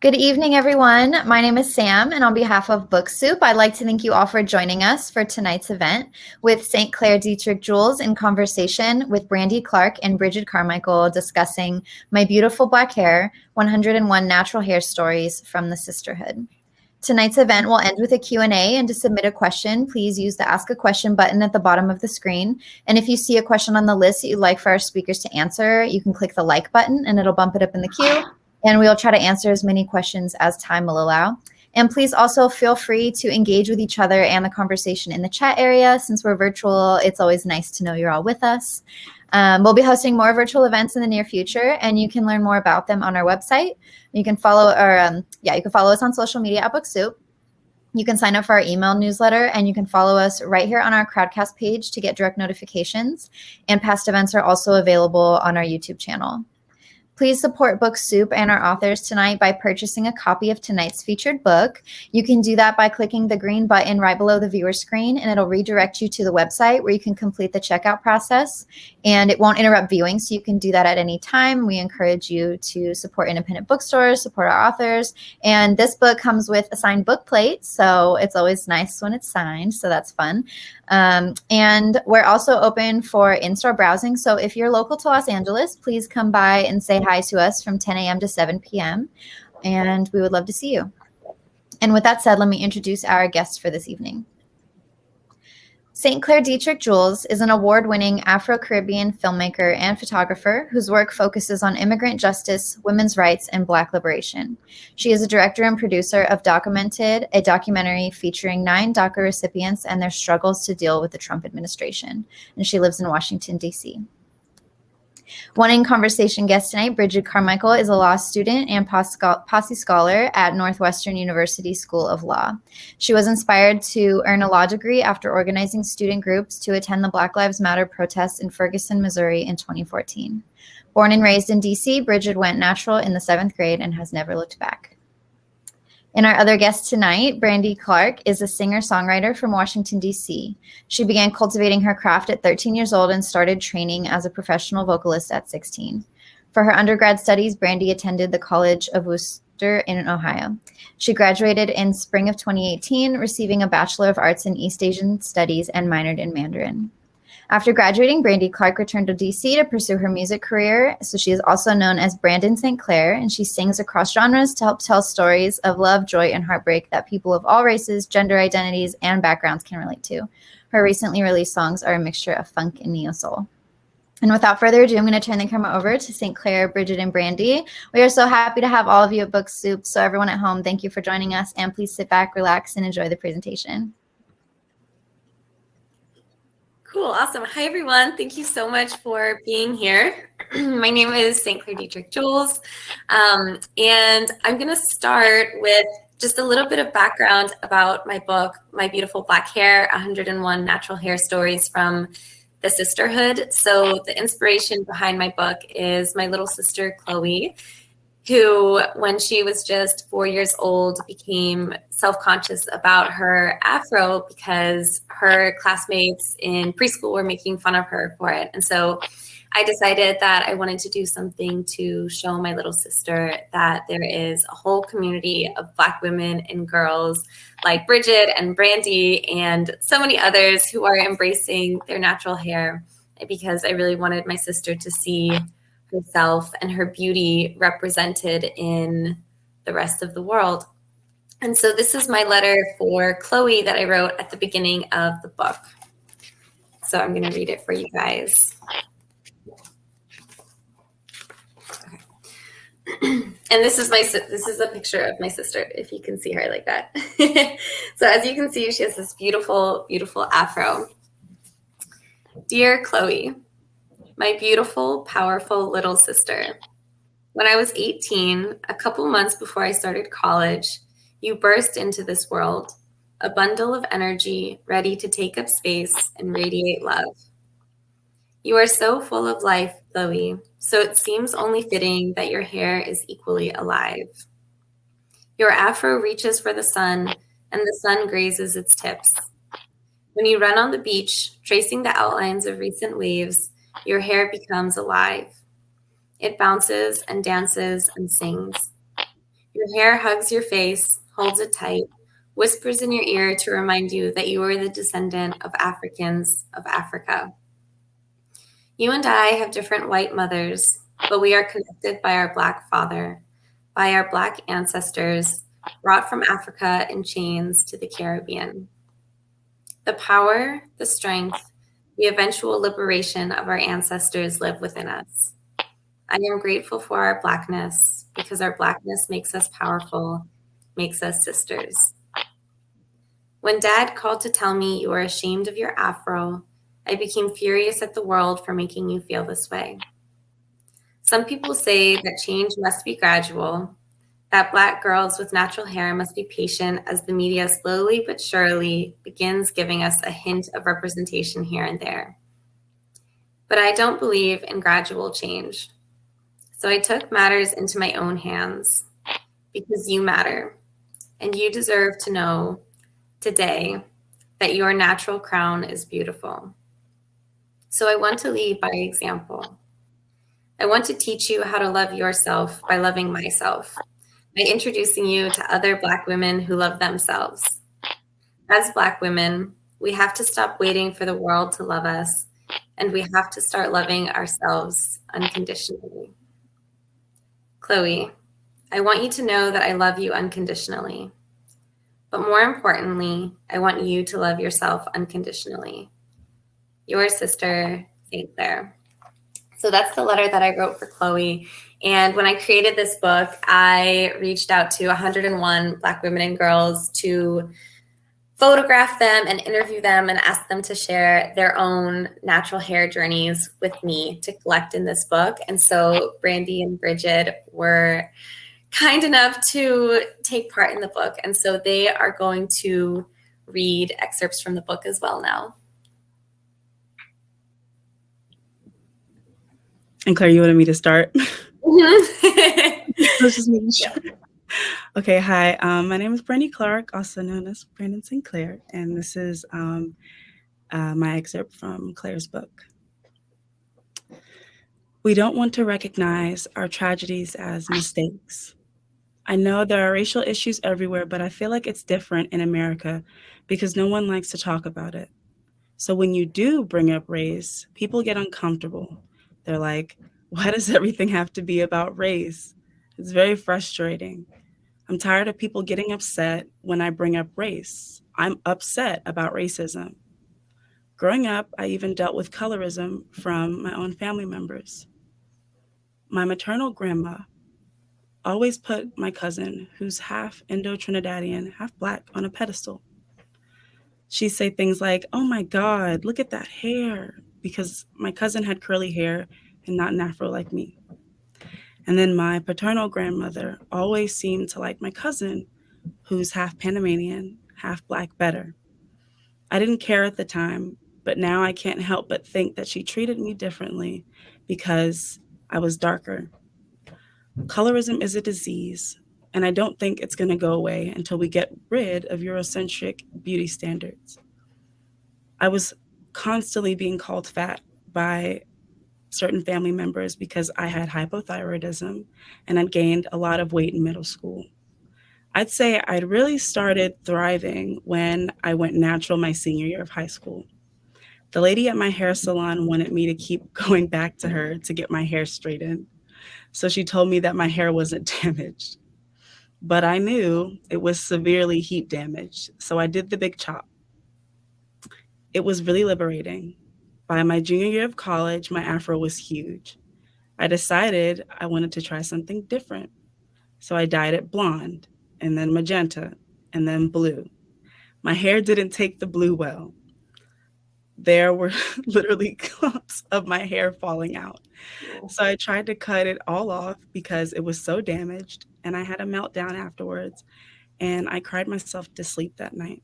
Good evening, everyone. My name is Sam, and on behalf of Book Soup, I'd like to thank you all for joining us for tonight's event with St. Clair Detrick-Jules in conversation with Brandi Clarke and Brigid Carmichael discussing My Beautiful Black Hair, 101 Natural Hair Stories from the Sisterhood. Tonight's event will end with a Q&A, and to submit a question, please use the Ask a Question button at the bottom of the screen. And if you see a question on the list that you'd like for our speakers to answer, you can click the like button and it'll bump it up in the queue. And we'll try to answer as many questions as time will allow. And please also feel free to engage with each other and the conversation in the chat area. Since we're virtual, it's always nice to know you're all with us. We'll be hosting more virtual events in the near future, and you can learn more about them on our website. You can follow us on social media at Book Soup. You can sign up for our email newsletter, and you can follow us right here on our Crowdcast page to get direct notifications. And past events are also available on our YouTube channel. Please support Book Soup and our authors tonight by purchasing a copy of tonight's featured book. You can do that by clicking the green button right below the viewer screen, and it'll redirect you to the website where you can complete the checkout process. And it won't interrupt viewing, so you can do that at any time. We encourage you to support independent bookstores, support our authors. And this book comes with a signed book plate, so it's always nice when it's signed, so that's fun. And we're also open for in-store browsing. So if you're local to Los Angeles, please come by and say hi to us from 10 a.m. to 7 p.m. And we would love to see you. And with that said, let me introduce our guests for this evening. St. Clair Detrick-Jules is an award-winning Afro-Caribbean filmmaker and photographer whose work focuses on immigrant justice, women's rights, and Black liberation. She is a director and producer of Documented, a documentary featuring 9 DACA recipients and their struggles to deal with the Trump administration. And she lives in Washington, D.C. One in conversation guest tonight, Brigid Carmichael, is a law student and posse scholar at Northwestern University School of Law. She was inspired to earn a law degree after organizing student groups to attend the Black Lives Matter protests in Ferguson, Missouri in 2014. Born and raised in D.C., Brigid went natural in the 7th grade and has never looked back. And our other guest tonight, Brandi Clarke, is a singer-songwriter from Washington, D.C. She began cultivating her craft at 13 years old and started training as a professional vocalist at 16. For her undergrad studies, Brandi attended the College of Wooster in Ohio. She graduated in spring of 2018, receiving a Bachelor of Arts in East Asian Studies and minored in Mandarin. After graduating, Brandi Clarke returned to D.C. to pursue her music career, so she is also known as Brandon St. Clair, and she sings across genres to help tell stories of love, joy, and heartbreak that people of all races, gender identities, and backgrounds can relate to. Her recently released songs are a mixture of funk and neo-soul. And without further ado, I'm going to turn the camera over to St. Clair, Brigid, and Brandi. We are so happy to have all of you at Book Soup, so everyone at home, thank you for joining us, and please sit back, relax, and enjoy the presentation. Cool. Awesome. Hi, everyone. Thank you so much for being here. My name is St. Clair Detrick-Jules, and I'm going to start with just a little bit of background about my book, My Beautiful Black Hair, 101 Natural Hair Stories from the Sisterhood. So the inspiration behind my book is my little sister, Khloe, who, when she was just 4 years old, became self-conscious about her afro because her classmates in preschool were making fun of her for it. And so I decided that I wanted to do something to show my little sister that there is a whole community of Black women and girls like Brigid and Brandi and so many others who are embracing their natural hair, because I really wanted my sister to see herself and her beauty represented in the rest of the world. And so this is my letter for Khloe that I wrote at the beginning of the book. So I'm going to read it for you guys. Okay. And this is a picture of my sister, if you can see her like that. So as you can see, she has this beautiful, beautiful afro. Dear Khloe, my beautiful, powerful little sister. When I was 18, a couple months before I started college, you burst into this world, a bundle of energy ready to take up space and radiate love. You are so full of life, Khloe, so it seems only fitting that your hair is equally alive. Your afro reaches for the sun, and the sun grazes its tips. When you run on the beach, tracing the outlines of recent waves, your hair becomes alive. It bounces and dances and sings. Your hair hugs your face, holds it tight, whispers in your ear to remind you that you are the descendant of Africans of Africa. You and I have different white mothers, but we are connected by our Black father, by our Black ancestors, brought from Africa in chains to the Caribbean. The power, the strength, the eventual liberation of our ancestors live within us. I am grateful for our Blackness because our Blackness makes us powerful, makes us sisters. When Dad called to tell me you are ashamed of your afro, I became furious at the world for making you feel this way. Some people say that change must be gradual, that Black girls with natural hair must be patient as the media slowly but surely begins giving us a hint of representation here and there. But I don't believe in gradual change. So I took matters into my own hands because you matter, and you deserve to know today that your natural crown is beautiful. So I want to lead by example. I want to teach you how to love yourself by loving myself, by introducing you to other Black women who love themselves. As Black women, we have to stop waiting for the world to love us, and we have to start loving ourselves unconditionally. Khloe, I want you to know that I love you unconditionally. But more importantly, I want you to love yourself unconditionally. Your sister, St. Clair. So that's the letter that I wrote for Khloe. And when I created this book, I reached out to 101 Black women and girls to photograph them and interview them and ask them to share their own natural hair journeys with me to collect in this book. And so Brandi and Brigid were kind enough to take part in the book. And so they are going to read excerpts from the book as well now. And Claire, you wanted me to start? Mm-hmm. Let's just making sure. Yeah. Okay, hi. My name is Brandi Clarke, also known as Brandon Sinclair, and this is my excerpt from Claire's book. We don't want to recognize our tragedies as mistakes. I know there are racial issues everywhere, but I feel like it's different in America because no one likes to talk about it. So when you do bring up race, people get uncomfortable. They're like, why does everything have to be about race? It's very frustrating. I'm tired of people getting upset when I bring up race. I'm upset about racism. Growing up, I even dealt with colorism from my own family members. My maternal grandma always put my cousin, who's half Indo-Trinidadian, half Black, on a pedestal. She'd say things like, oh my God, look at that hair, because my cousin had curly hair and not an afro like me. And then my paternal grandmother always seemed to like my cousin, who's half Panamanian, half Black, better. I didn't care at the time, but now I can't help but think that she treated me differently because I was darker. Colorism is a disease, and I don't think it's going to go away until we get rid of Eurocentric beauty standards. I was constantly being called fat by certain family members because I had hypothyroidism and I'd gained a lot of weight in middle school. I'd say I'd really started thriving when I went natural my senior year of high school. The lady at my hair salon wanted me to keep going back to her to get my hair straightened. So she told me that my hair wasn't damaged. But I knew it was severely heat damaged, so I did the big chop. It was really liberating. By my junior year of college, my afro was huge. I decided I wanted to try something different. So I dyed it blonde, and then magenta, and then blue. My hair didn't take the blue well. There were literally clumps of my hair falling out. So I tried to cut it all off because it was so damaged, and I had a meltdown afterwards, and I cried myself to sleep that night.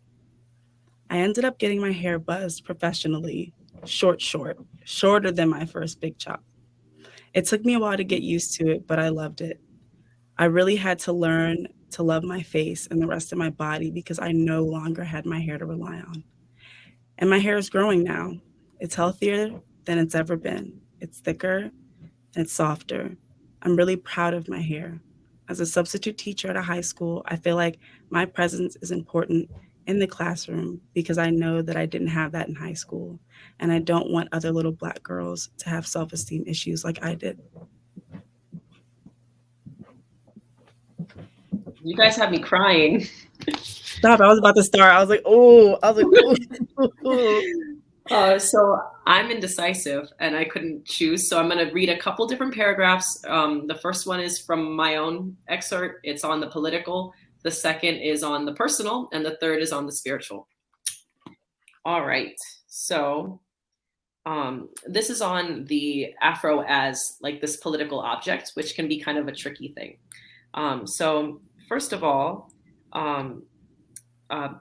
I ended up getting my hair buzzed professionally, shorter than my first big chop. It took me a while to get used to it, but I loved it. I really had to learn to love my face and the rest of my body because I no longer had my hair to rely on. And my hair is growing now. It's healthier than it's ever been. It's thicker and it's softer. I'm really proud of my hair. As a substitute teacher at a high school, I feel like my presence is important in the classroom because I know that I didn't have that in high school. And I don't want other little Black girls to have self-esteem issues like I did. You guys have me crying. Stop, I was about to start. I was like, oh. So I'm indecisive and I couldn't choose. So I'm going to read a couple different paragraphs. The first one is from my own excerpt. It's on the political. The second is on the personal. And the third is on the spiritual. All right. So this is on the Afro as like this political object, which can be kind of a tricky thing. So first of all,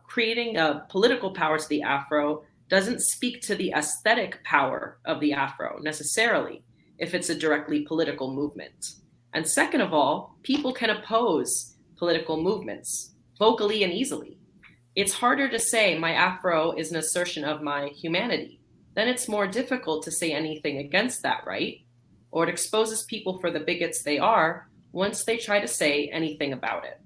creating a political power to the Afro doesn't speak to the aesthetic power of the Afro necessarily, if it's a directly political movement. And second of all, people can oppose political movements vocally and easily. It's harder to say my Afro is an assertion of my humanity. Then it's more difficult to say anything against that, right? Or it exposes people for the bigots they are once they try to say anything about it.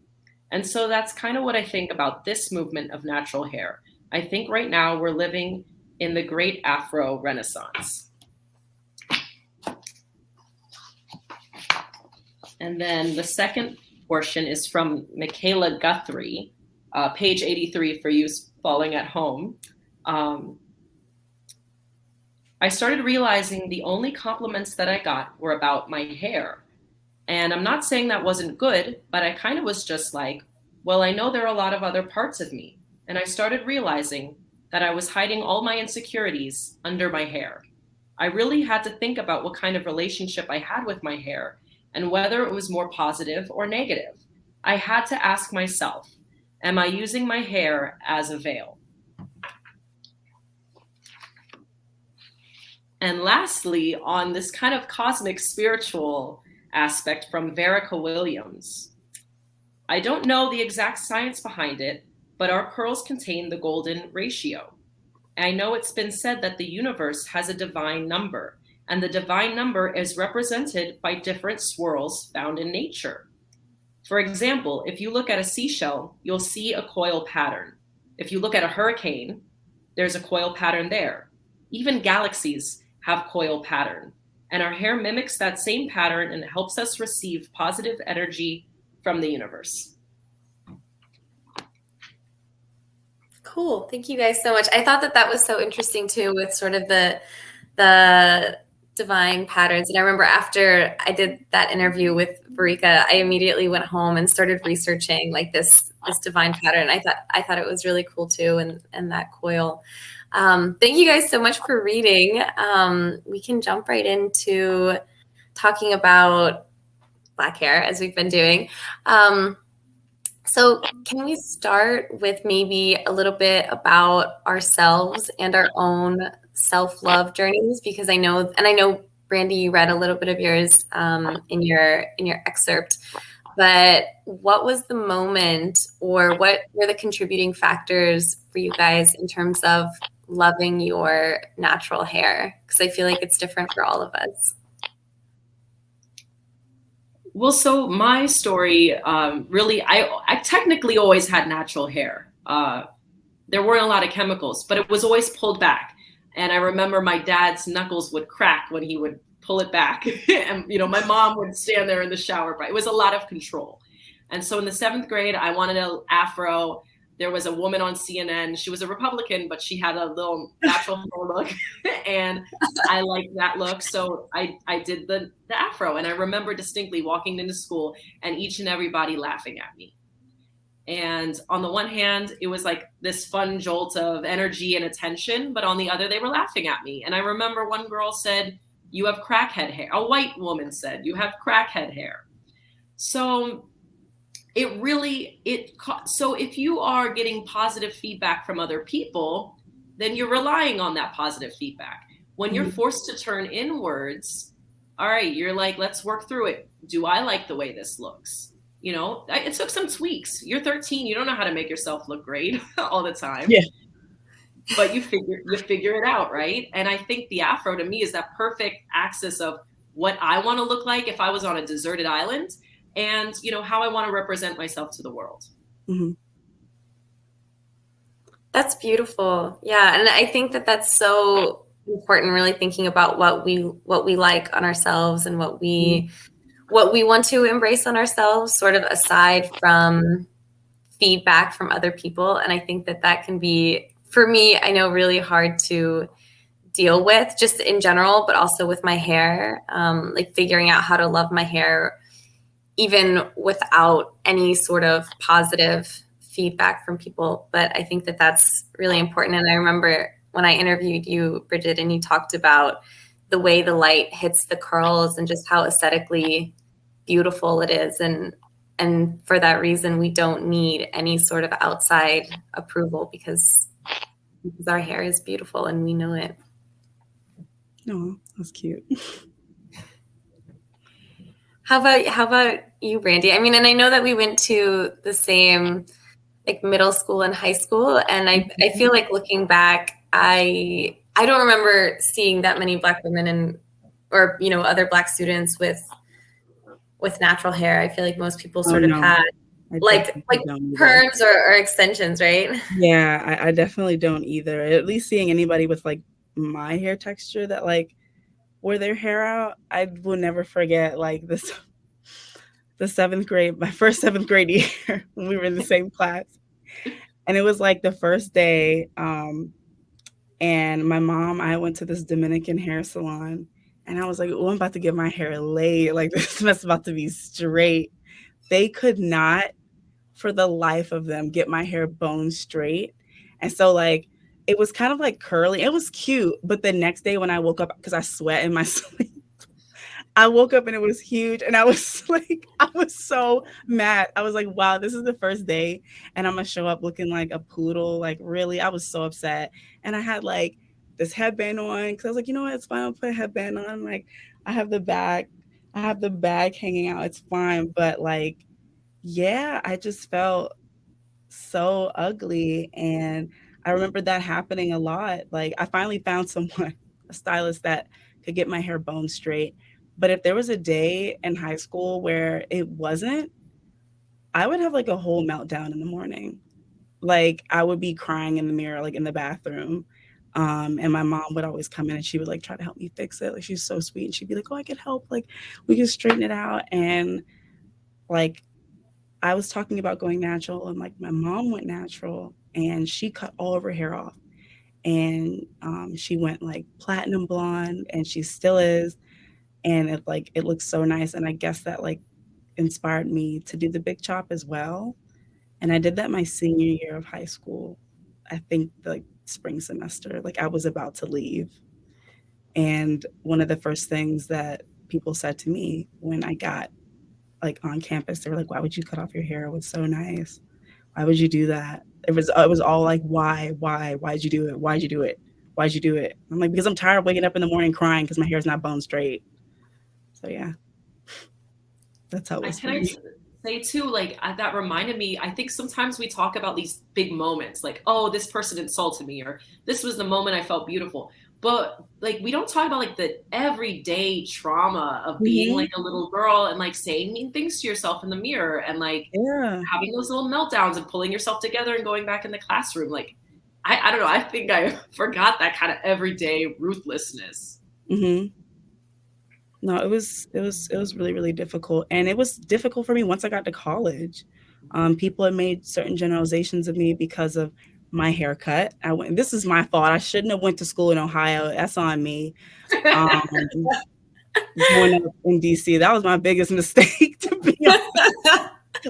And so that's kind of what I think about this movement of natural hair. I think right now we're living in the great Afro Renaissance. And then the second portion is from Michaela Guthrie, page 83 for you following at home. I started realizing the only compliments that I got were about my hair. And I'm not saying that wasn't good, but I kind of was just like, well, I know there are a lot of other parts of me. And I started realizing that I was hiding all my insecurities under my hair. I really had to think about what kind of relationship I had with my hair and whether it was more positive or negative. I had to ask myself, am I using my hair as a veil? And lastly, on this kind of cosmic spiritual aspect from Verica Williams, I don't know the exact science behind it, but our curls contain the golden ratio. I know it's been said that the universe has a divine number, and the divine number is represented by different swirls found in nature. For example, if you look at a seashell, you'll see a coil pattern. If you look at a hurricane, there's a coil pattern there. Even galaxies have coil pattern, and our hair mimics that same pattern and helps us receive positive energy from the universe. Cool. Thank you guys so much. I thought that was so interesting too, with sort of the divine patterns. And I remember after I did that interview with Verica, I immediately went home and started researching like this divine pattern. I thought it was really cool too, and that coil. Thank you guys so much for reading. We can jump right into talking about Black hair as we've been doing. So can we start with maybe a little bit about ourselves and our own self-love journeys? Because I know Brandi, you read a little bit of yours in your excerpt, but what was the moment, or what were the contributing factors for you guys in terms of loving your natural hair? Because I feel like it's different for all of us. Well, so my story, really, I technically always had natural hair. There weren't a lot of chemicals, but it was always pulled back. And I remember my dad's knuckles would crack when he would pull it back. And, my mom would stand there in the shower. But it was a lot of control. And so in the 7th grade, I wanted an afro. There was a woman on CNN. She was a Republican, but she had a little natural hair look. And I liked that look. So I did the afro. And I remember distinctly walking into school and each and everybody laughing at me. And on the one hand, it was like this fun jolt of energy and attention. But on the other, they were laughing at me. And I remember one girl said, "You have crackhead hair." A white woman said, "You have crackhead hair." So so if you are getting positive feedback from other people, then you're relying on that positive feedback. When you're forced to turn inwards, all right, you're like, let's work through it. Do I like the way this looks? It took some tweaks. You're 13. You don't know how to make yourself look great all the time. Yeah. But you figure it out, right? And I think the afro to me is that perfect axis of what I want to look like if I was on a deserted island, and, you know, how I want to represent myself to the world. Mm-hmm. That's beautiful. Yeah. And I think that that's so important, really thinking about what we like on ourselves and what we want to embrace on ourselves, sort of aside from feedback from other people. And I think that that can be, for me, I know, really hard to deal with just in general, but also with my hair, like figuring out how to love my hair, even without any sort of positive feedback from people. But I think that that's really important. And I remember when I interviewed you, Brigid, and you talked about the way the light hits the curls and just how aesthetically beautiful it is. And for that reason, we don't need any sort of outside approval because our hair is beautiful and we know it. Oh, that's cute. How about you, Brandi? I mean, and I know that we went to the same like middle school and high school, and I feel like looking back, I don't remember seeing that many Black women or you know, other Black students with natural hair. I feel like most people sort of had like perms or extensions, right? Yeah, I definitely don't either. At least seeing anybody with like my hair texture that like wore their hair out, I will never forget like the 7th grade, my first 7th grade year when we were in the same class. And it was like the first day, and my mom, I went to this Dominican hair salon, and I was like, oh, I'm about to get my hair laid. Like, this mess about to be straight. They could not, for the life of them, get my hair bone straight. And so, like, it was kind of like curly. It was cute. But the next day when I woke up, because I sweat in my sleep, I woke up and it was huge. And I was like, I was so mad. I was like, wow, this is the first day. And I'm going to show up looking like a poodle. Like, really? I was so upset. And I had like this headband on because I was like, you know what? It's fine. I'll put a headband on. Like, I have the bag hanging out. It's fine. But like, yeah, I just felt so ugly. And I remember that happening a lot. Like, I finally found someone, a stylist that could get my hair bone straight. But if there was a day in high school where it wasn't, I would have like a whole meltdown in the morning. Like, I would be crying in the mirror, like in the bathroom. And my mom would always come in and she would like try to help me fix it. Like, she's so sweet. And she'd be like, oh, I could help. Like, we can straighten it out. And like, I was talking about going natural, and like my mom went natural and she cut all of her hair off. And she went like platinum blonde, and she still is. And it looks so nice. And I guess that like inspired me to do the big chop as well. And I did that my senior year of high school. I think like spring semester, like I was about to leave. And one of the first things that people said to me when I got like on campus, they were like, why would you cut off your hair? It was so nice. Why would you do that? It was all like, why'd you do it? Why'd you do it? Why'd you do it? I'm like, because I'm tired of waking up in the morning crying because my hair's not bone straight. So yeah, that's how it was. Can I say too, like that reminded me, I think sometimes we talk about these big moments, like, oh, this person insulted me, or this was the moment I felt beautiful. But like, we don't talk about like the everyday trauma of being like a little girl and like saying mean things to yourself in the mirror and like having those little meltdowns and pulling yourself together and going back in the classroom. Like, I don't know. I think I forgot that kind of everyday ruthlessness. No, it was really, really difficult. And it was difficult for me once I got to college. People had made certain generalizations of me because of my haircut. This is my fault. I shouldn't have went to school in Ohio. That's on me. Growing up in DC, that was my biggest mistake, to be honest.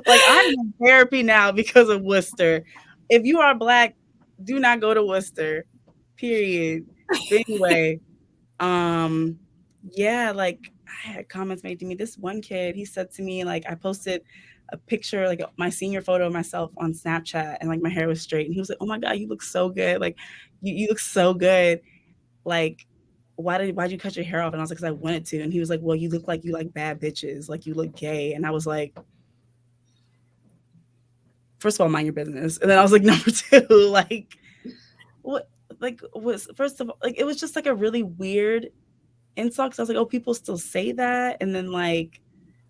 Like, I'm in therapy now because of Worcester. If you are Black, do not go to Worcester, period. But anyway, yeah, like I had comments made to me. This one kid, he said to me, like, I posted a picture, like my senior photo of myself on Snapchat, and like my hair was straight. And he was like, oh my God, you look so good. Like, you look so good. Like, why'd you cut your hair off? And I was like, because I wanted to. And he was like, well, you look like you like bad bitches. Like, you look gay. And I was like, first of all, mind your business. And then I was like, number two, like, what? Like, was first of all, like, it was just like a really weird insult. I was like, oh, people still say that. And then like,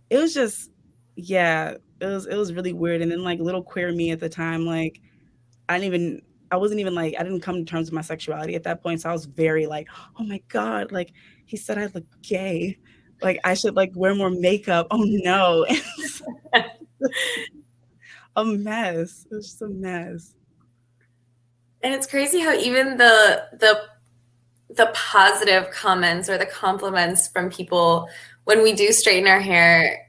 it was just yeah, it was really weird. And then like little queer me at the time, like I wasn't even like, I didn't come to terms with my sexuality at that point. So I was very like, oh my God, like he said I look gay. Like I should like wear more makeup. Oh no. A mess. It was just a mess. And it's crazy how even the positive comments or the compliments from people when we do straighten our hair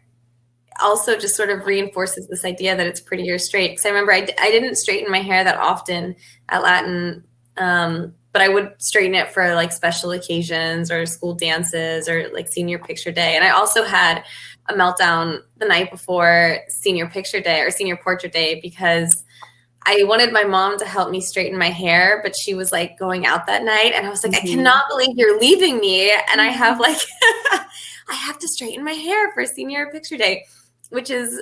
also just sort of reinforces this idea that it's pretty or straight. Because I remember I didn't straighten my hair that often at Latin, but I would straighten it for like special occasions or school dances or like senior picture day. And I also had a meltdown the night before senior picture day or senior portrait day because I wanted my mom to help me straighten my hair, but she was like going out that night. And I was like, I cannot believe you're leaving me. And I have like, I have to straighten my hair for senior picture day, which is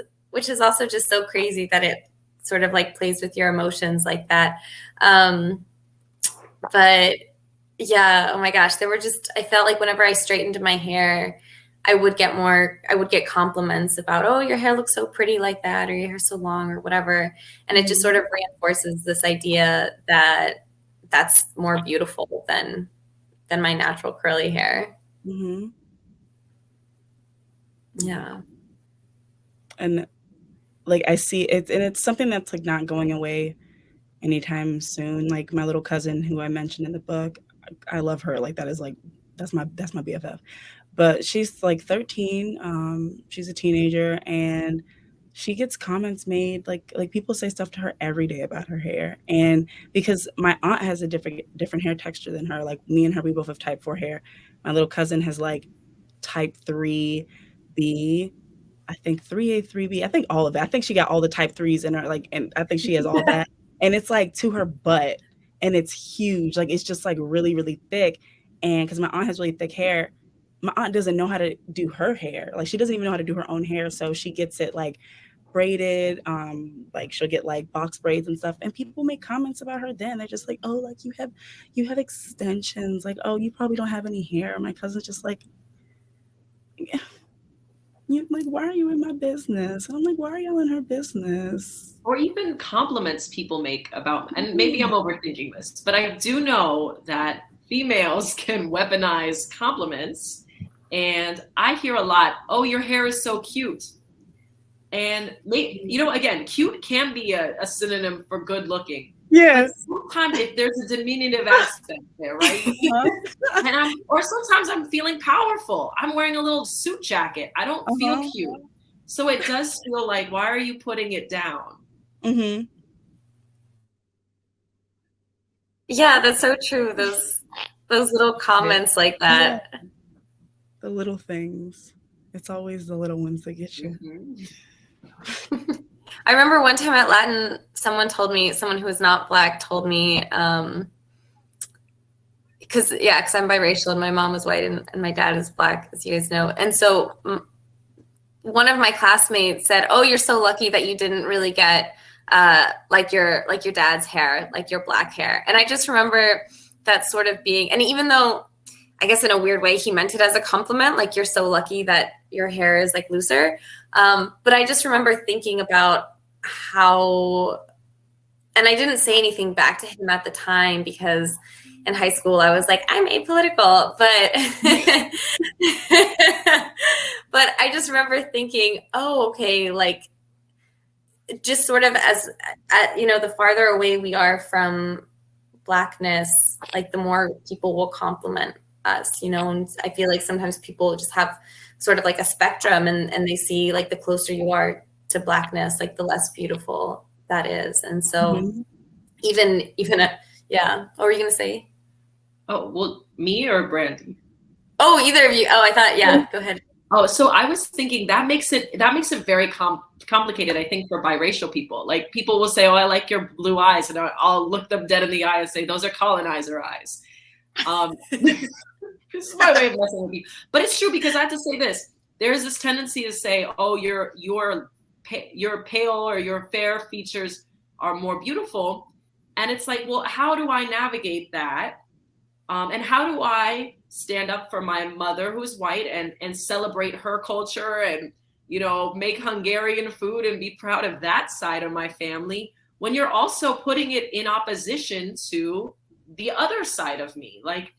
also just so crazy that it sort of like plays with your emotions like that. But yeah, oh my gosh, I felt like whenever I straightened my hair, I would get compliments about, oh, your hair looks so pretty like that, or your hair's so long or whatever. And it just sort of reinforces this idea that that's more beautiful than my natural curly hair. Mm-hmm. Yeah. And like I see it, and it's something that's like not going away anytime soon. Like my little cousin who I mentioned in the book, I love her. Like that is like that's my BFF. But she's like 13. She's a teenager, and she gets comments made like people say stuff to her every day about her hair. And because my aunt has a different hair texture than her, like me and her, we both have type 4 hair. My little cousin has like type 3B, I think 3A, 3B, I think all of it. I think she got all the type 3s in her, like, and I think she has all that. And it's like to her butt, and it's huge. Like it's just like really, really thick. And because my aunt has really thick hair, my aunt doesn't know how to do her hair. Like she doesn't even know how to do her own hair. So she gets it like braided. Like she'll get like box braids and stuff. And people make comments about her then. They're just like, oh, like you have extensions. Like, oh, you probably don't have any hair. My cousin's just like, yeah. You like, why are you in my business? And I'm like, why are y'all in her business? Or even compliments people make about, and maybe I'm overthinking this, but I do know that females can weaponize compliments. And I hear a lot, oh, your hair is so cute. And, you know, again, cute can be a synonym for good looking. Yeah. Sometimes if there's a diminutive aspect there, right? Or sometimes I'm feeling powerful. I'm wearing a little suit jacket. I don't feel cute. So it does feel like, why are you putting it down? Mm-hmm. Yeah, that's so true. Those little comments like that. Yeah. The little things. It's always the little ones that get you. Mm-hmm. I remember one time at Latin, someone who was not Black told me, because I'm biracial and my mom is white and my dad is Black, as you guys know. And so one of my classmates said, oh, you're so lucky that you didn't really get like your dad's hair, like your Black hair. And I just remember that sort of being, and even though I guess in a weird way he meant it as a compliment, like you're so lucky that your hair is like looser. But I just remember thinking about how, and I didn't say anything back to him at the time because in high school I was like, I'm apolitical, but but I just remember thinking, oh, okay, like just sort of as, you know, the farther away we are from Blackness, like the more people will compliment us, you know. And I feel like sometimes people just have sort of like a spectrum and they see like the closer you are to Blackness, like the less beautiful that is. And so even yeah, what were you gonna say? Oh, well, me or Brandi? Oh, either of you. Oh, I thought, yeah, go ahead. Oh, so I was thinking that makes it very complicated, I think, for biracial people. Like people will say, oh, I like your blue eyes, and I'll look them dead in the eye and say, those are colonizer eyes. This is my way of messing with you. But it's true, because I have to say this. There's this tendency to say, oh, your pale or your fair features are more beautiful. And it's like, well, how do I navigate that? And how do I stand up for my mother who's white and celebrate her culture and make Hungarian food and be proud of that side of my family, when you're also putting it in opposition to the other side of me. Like,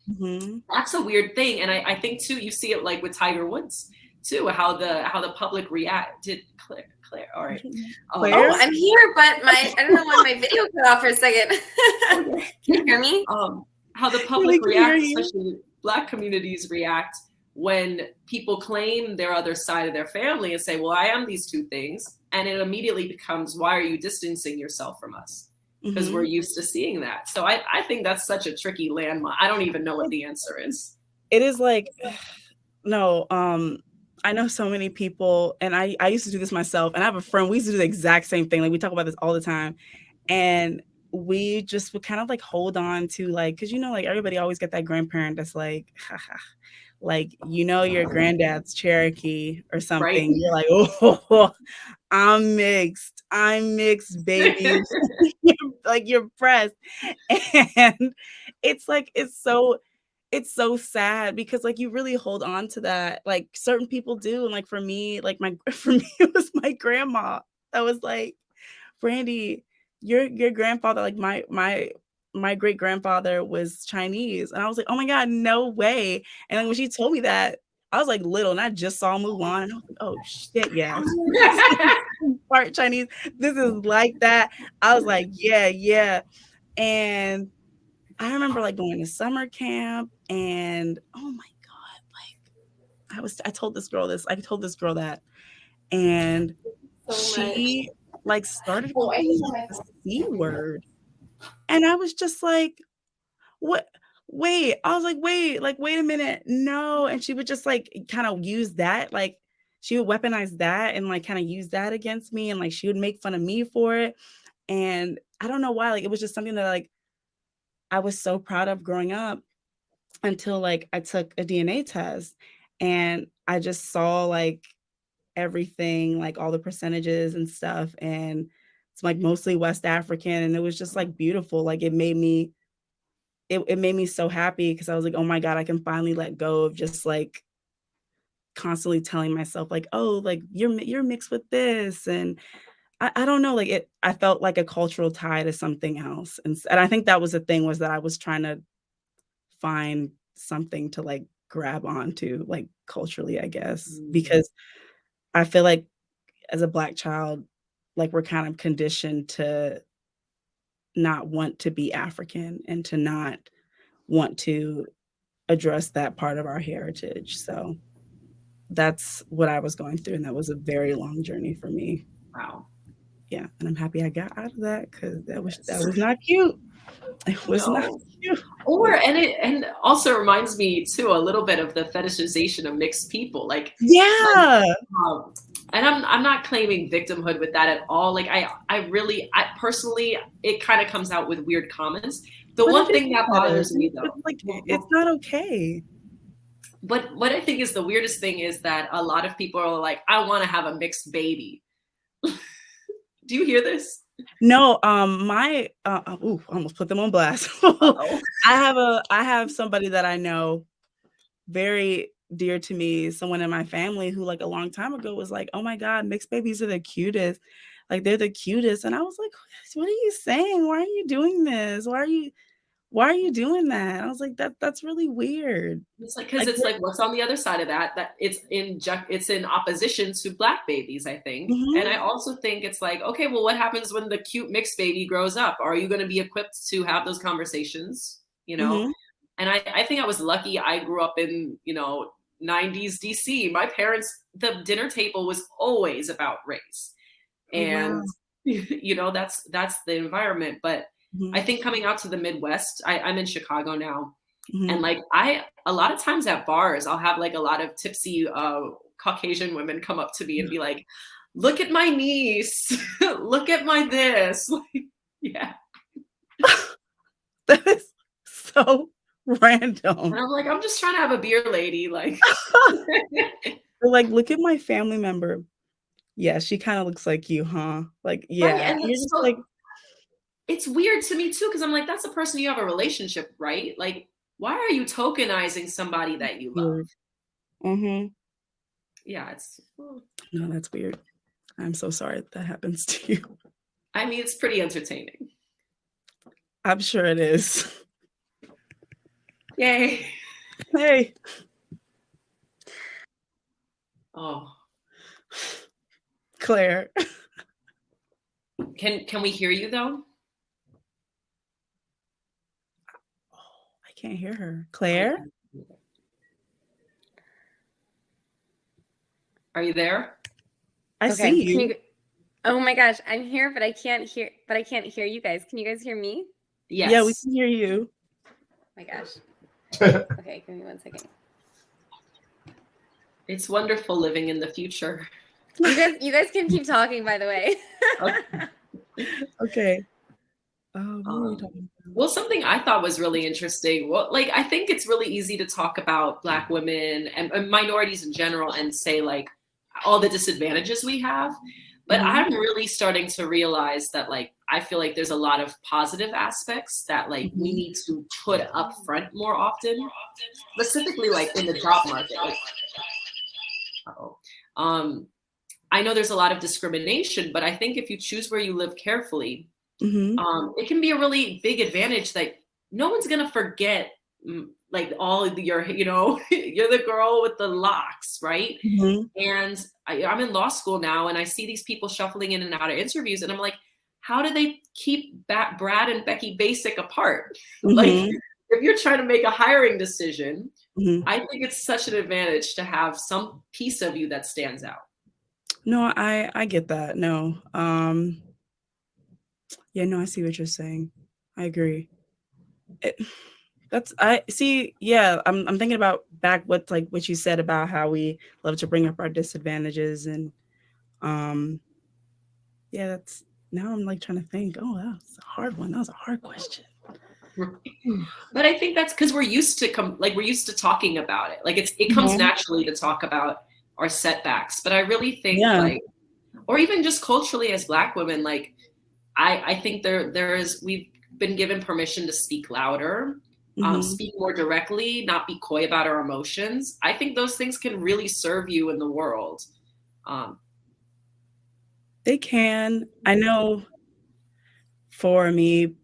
that's a weird thing. And I think too, you see it like with Tiger Woods too, how the public reacted. Claire, all right. Oh, I'm here, but I don't know why my video cut off for a second. Can you hear me? How the public reacts, especially Black communities react when people claim their other side of their family and say, well, I am these two things. And it immediately becomes, why are you distancing yourself from us? Because we're used to seeing that. So I think that's such a tricky landmine. I don't even know what the answer is. It is like, no, I know so many people, and I used to do this myself, and I have a friend, we used to do the exact same thing. Like, we talk about this all the time. And we just would kind of like hold on to like, because like everybody always get that grandparent that's like, like, your granddad's Cherokee or something. Right. You're like, oh, I'm mixed, baby. Like, you're pressed. And it's like, it's so sad because like you really hold on to that. Like, certain people do. And like for me, it was my grandma that was like, Brandi, your grandfather, like my great grandfather was Chinese. And I was like, oh my God, no way. And then when she told me that, I was like little and I just saw Mulan and I was like, oh shit, yeah. Part Chinese. This is like that. I was like, yeah. And I remember like going to summer camp and oh my God, like I told this girl that, and she like started calling the C word. And I was just like, what? Wait, I was like, wait a minute. No. And she would just like kind of use that. Like, she would weaponize that and like kind of use that against me. And like, she would make fun of me for it. And I don't know why, like, it was just something that like, I was so proud of growing up until like I took a DNA test and I just saw like everything, like all the percentages and stuff. And it's like mostly West African. And it was just like beautiful. Like, it made me so happy because I was like, oh my God, I can finally let go of just like constantly telling myself like, oh, like you're mixed with this. And I don't know, like I felt like a cultural tie to something else. And I think that was the thing, was that I was trying to find something to like grab onto, like culturally, I guess, because I feel like as a Black child, like we're kind of conditioned to not want to be African and to not want to address that part of our heritage. So that's what I was going through. And that was a very long journey for me. Wow. Yeah. And I'm happy I got out of that because that was not cute. It was not cute. And also reminds me too a little bit of the fetishization of mixed people. Like, and I'm not claiming victimhood with that at all. Like, I personally, it kind of comes out with weird comments. The one thing that bothers me though, like, it's not okay. But what I think is the weirdest thing is that a lot of people are like, I want to have a mixed baby. Do you hear this? No, I almost put them on blast. I have somebody that I know very dear to me, someone in my family who like a long time ago was like, oh my God, mixed babies are the cutest. Like, they're the cutest. And I was like, what are you saying? Why are you doing this? Why are you doing that? I was like, that's really weird. It's like, because it's like, what's on the other side of that it's in opposition to Black babies, I think. And I also think it's like, okay, well, what happens when the cute mixed baby grows up? Are you going to be equipped to have those conversations? And I think I was lucky. I grew up in 90s DC. My parents, the dinner table was always about race. And that's the environment. But I think coming out to the Midwest, I'm in Chicago now. And like, a lot of times at bars, I'll have like a lot of tipsy Caucasian women come up to me and be like, look at my niece, look at my this. Like, yeah. That is so random. And I'm like, I'm just trying to have a beer, lady. Like, like, look at my family member. Yeah, she kind of looks like you, huh? Like, yeah. Right, and it's so, like, it's weird to me too, because I'm like, that's a person you have a relationship, right? Like, why are you tokenizing somebody that you love? yeah, it's. No, that's weird. I'm so sorry that happens to you. I mean, it's pretty entertaining. I'm sure it is. Yay. Hey. Oh. Claire. Can we hear you though? I can't hear her. Claire? Are you there? I see you. Oh my gosh, I'm here, but I can't hear you guys. Can you guys hear me? Yes. Yeah, we can hear you. Oh my gosh. Okay, give me 1 second. It's wonderful living in the future. You guys can keep talking, by the way. Okay. What are we talking about? Well, something I thought was really interesting. Well, like, I think it's really easy to talk about Black women and minorities in general and say like all the disadvantages we have. But I'm really starting to realize that, like, I feel like there's a lot of positive aspects that, like, we need to put up front more often, specifically, like, in the job market. Like, I know there's a lot of discrimination, but I think if you choose where you live carefully, it can be a really big advantage that no one's going to forget, like, all of your, you know, you're the girl with the locks, right? And I'm in law school now, and I see these people shuffling in and out of interviews, and I'm like, how do they keep Brad and Becky Basic apart? Like, if you're trying to make a hiring decision, I think it's such an advantage to have some piece of you that stands out. No, I get that. No. Yeah, no, I see what you're saying. I agree. I see. Yeah, I'm thinking about back what you said about how we love to bring up our disadvantages, and yeah, that's now I'm like trying to think. Oh, that was a hard one. That was a hard question. But I think that's because we're used to talking about it. Like it comes naturally to talk about our setbacks. But I really think like, or even just culturally as Black women, like I think we've been given permission to speak louder. Speak more directly, not be coy about our emotions. I think those things can really serve you in the world. They can. I know for me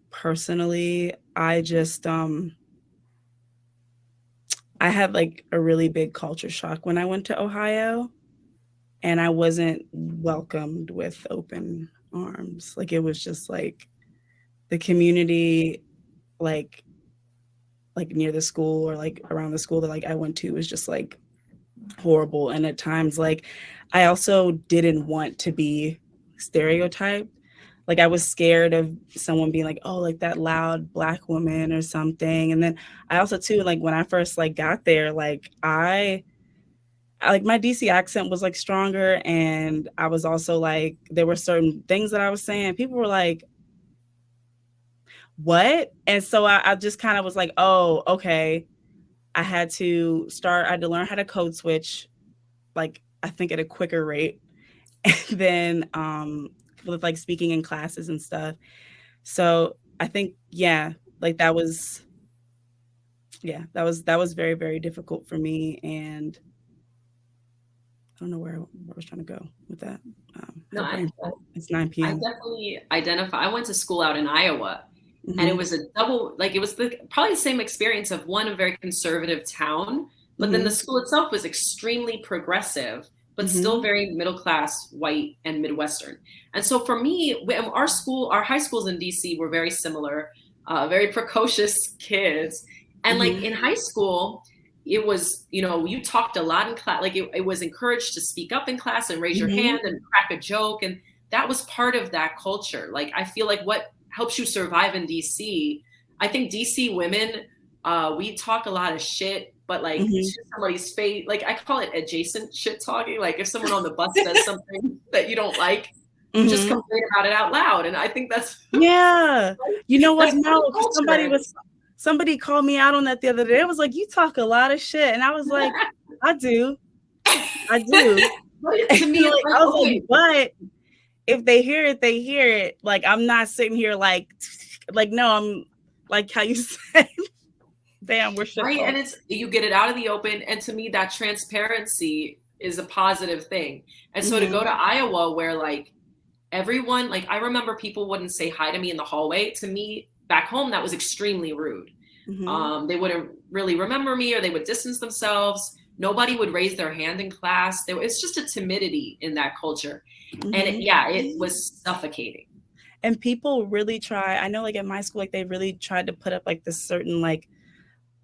personally, I just I had like a really big culture shock when I went to Ohio, and I wasn't welcomed with open arms. Like it was just like the community, like near the school or like around the school that like I went to was just like horrible. And at times, like I also didn't want to be stereotyped. Like I was scared of someone being like, oh, like that loud Black woman or something. And then I also too, like when I first like got there, like I like my DC accent was like stronger. And I was also like, there were certain things that I was saying. People were like, what? And so I just kind of was like, oh, okay. I had to learn how to code switch, like I think at a quicker rate. And then with like speaking in classes and stuff. So I think, yeah, like that was very, very difficult for me. And I don't know where I was trying to go with that. It's 9 p.m. I definitely identify. I went to school out in Iowa. And it was a double, like it was probably the same experience of a very conservative town, but then the school itself was extremely progressive, but still very middle class, white and Midwestern. And so for me, our high schools in DC were very similar, very precocious kids. And like in high school, it was, you know, you talked a lot in class, like it was encouraged to speak up in class and raise your hand and crack a joke. And that was part of that culture. Like, I feel like what helps you survive in DC. I think DC women, we talk a lot of shit, but like to somebody's face, like I call it adjacent shit talking. Like if someone on the bus says something that you don't like, you just complain about it out loud. And I think that's you know what? No, somebody called me out on that the other day. It was like, you talk a lot of shit, and I was like, I do. To me, like, I was like, but if they hear it, they hear it. Like, I'm not sitting here like, no, I'm like how you said, damn, we're shit. Right, and you get it out of the open. And to me, that transparency is a positive thing. And so to go to Iowa where like everyone, like I remember people wouldn't say hi to me in the hallway. To me back home, that was extremely rude. They wouldn't really remember me, or they would distance themselves. Nobody would raise their hand in class. It's just a timidity in that culture. And it was suffocating. And people really try, I know like at my school, like they really tried to put up like this certain like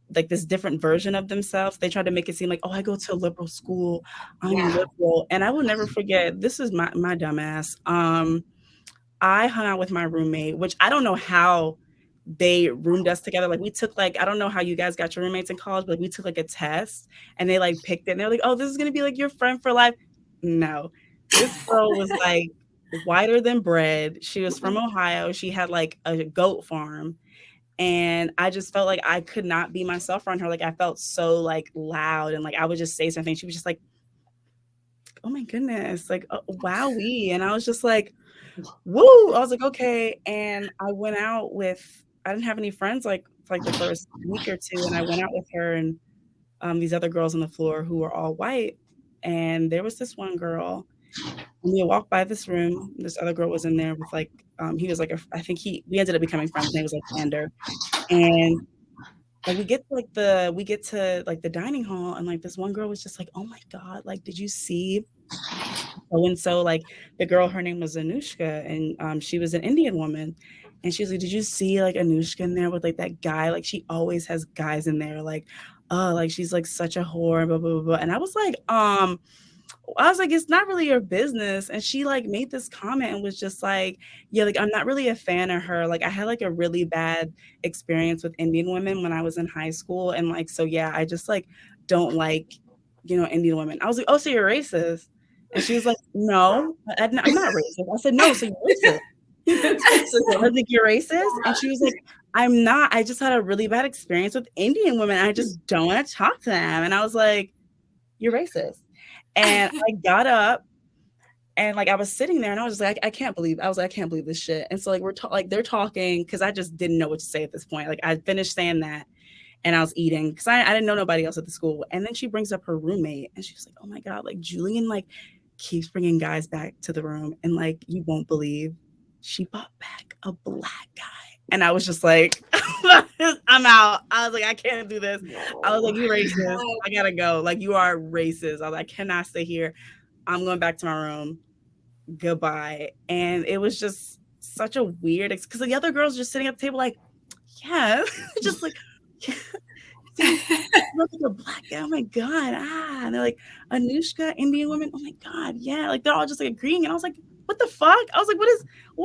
this different version of themselves. They tried to make it seem like, oh, I go to a liberal school, I'm liberal. And I will never forget, this is my dumb ass. I hung out with my roommate, which I don't know how they roomed us together. Like we took like, I don't know how you guys got your roommates in college, but like, we took like a test and they like picked it and they're like, oh, this is going to be like your friend for life. No, this girl was like whiter than bread. She was from Ohio. She had like a goat farm. And I just felt like I could not be myself around her. Like I felt so like loud and like I would just say something. She was just like, oh my goodness, like wowee. And I was just like, woo. I was like, okay. And I went out with, I didn't have any friends like for like the first week or two. And I went out with her and these other girls on the floor who were all white. And there was this one girl. And we walked by this room. This other girl was in there with like, he was like, we ended up becoming friends. His name was like Ander. And like we get to the dining hall and like this one girl was just like, oh my God, like, did you see so like the girl, her name was Anushka, and she was an Indian woman. And she was like, did you see like Anushka in there with like that guy? Like she always has guys in there, like, oh, like she's like such a whore, blah, blah, blah, blah. And I was like, it's not really your business. And she like made this comment and was just like, yeah, like I'm not really a fan of her. Like I had like a really bad experience with Indian women when I was in high school. And like, so yeah, I just like don't like, Indian women. I was like, oh, so you're racist? And she was like, no, I'm not racist. I said, no, so you're racist. I was like, you're racist? And she was like, I'm not. I just had a really bad experience with Indian women. I just don't want to talk to them. And I was like, you're racist. And I got up and like I was sitting there and I was just like, I can't believe this shit. And so like they're talking because I just didn't know what to say at this point. Like I finished saying that and I was eating because I didn't know nobody else at the school. And then she brings up her roommate and she's like, oh my God, like Julian like keeps bringing guys back to the room. And like, you won't believe she brought back a black guy. And I was just like, I'm out. I was like, I can't do this. I was like, you racist. I gotta go. Like, you are racist. I was like, I cannot stay here. I'm going back to my room. Goodbye. And it was just such a weird, because the other girls just sitting at the table like, yeah, just like, yeah. Look at the black guy. Oh my God. And they're like, Anushka, Indian woman. Oh my God. Yeah. Like, they're all just like agreeing. And I was like, what the fuck? I was like, what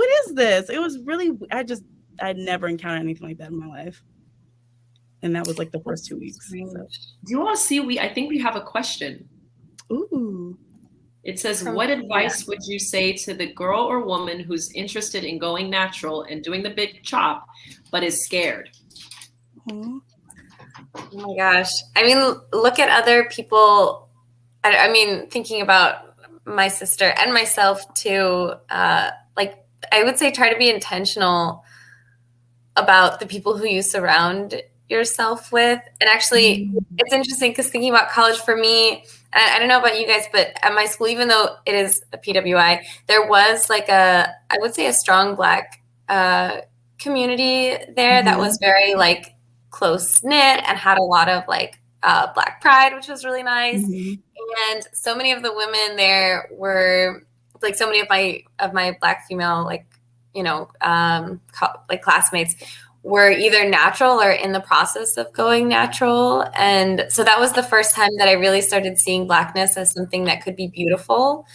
is this? It was really, I'd never encountered anything like that in my life. And that was like the first 2 weeks. So. Do you all see, I think we have a question. Ooh. It says, what advice would you say to the girl or woman who's interested in going natural and doing the big chop, but is scared? Aww. Oh my gosh. I mean, look at other people. I mean, thinking about my sister and myself too, like I would say try to be intentional about the people who you surround yourself with. And actually, it's interesting because thinking about college for me, I don't know about you guys, but at my school, even though it is a PWI, there was like I would say a strong Black community there that was very like close knit and had a lot of like Black pride, which was really nice. And so many of the women there were like so many of my Black female like like classmates were either natural or in the process of going natural. And so that was the first time that I really started seeing Blackness as something that could be beautiful,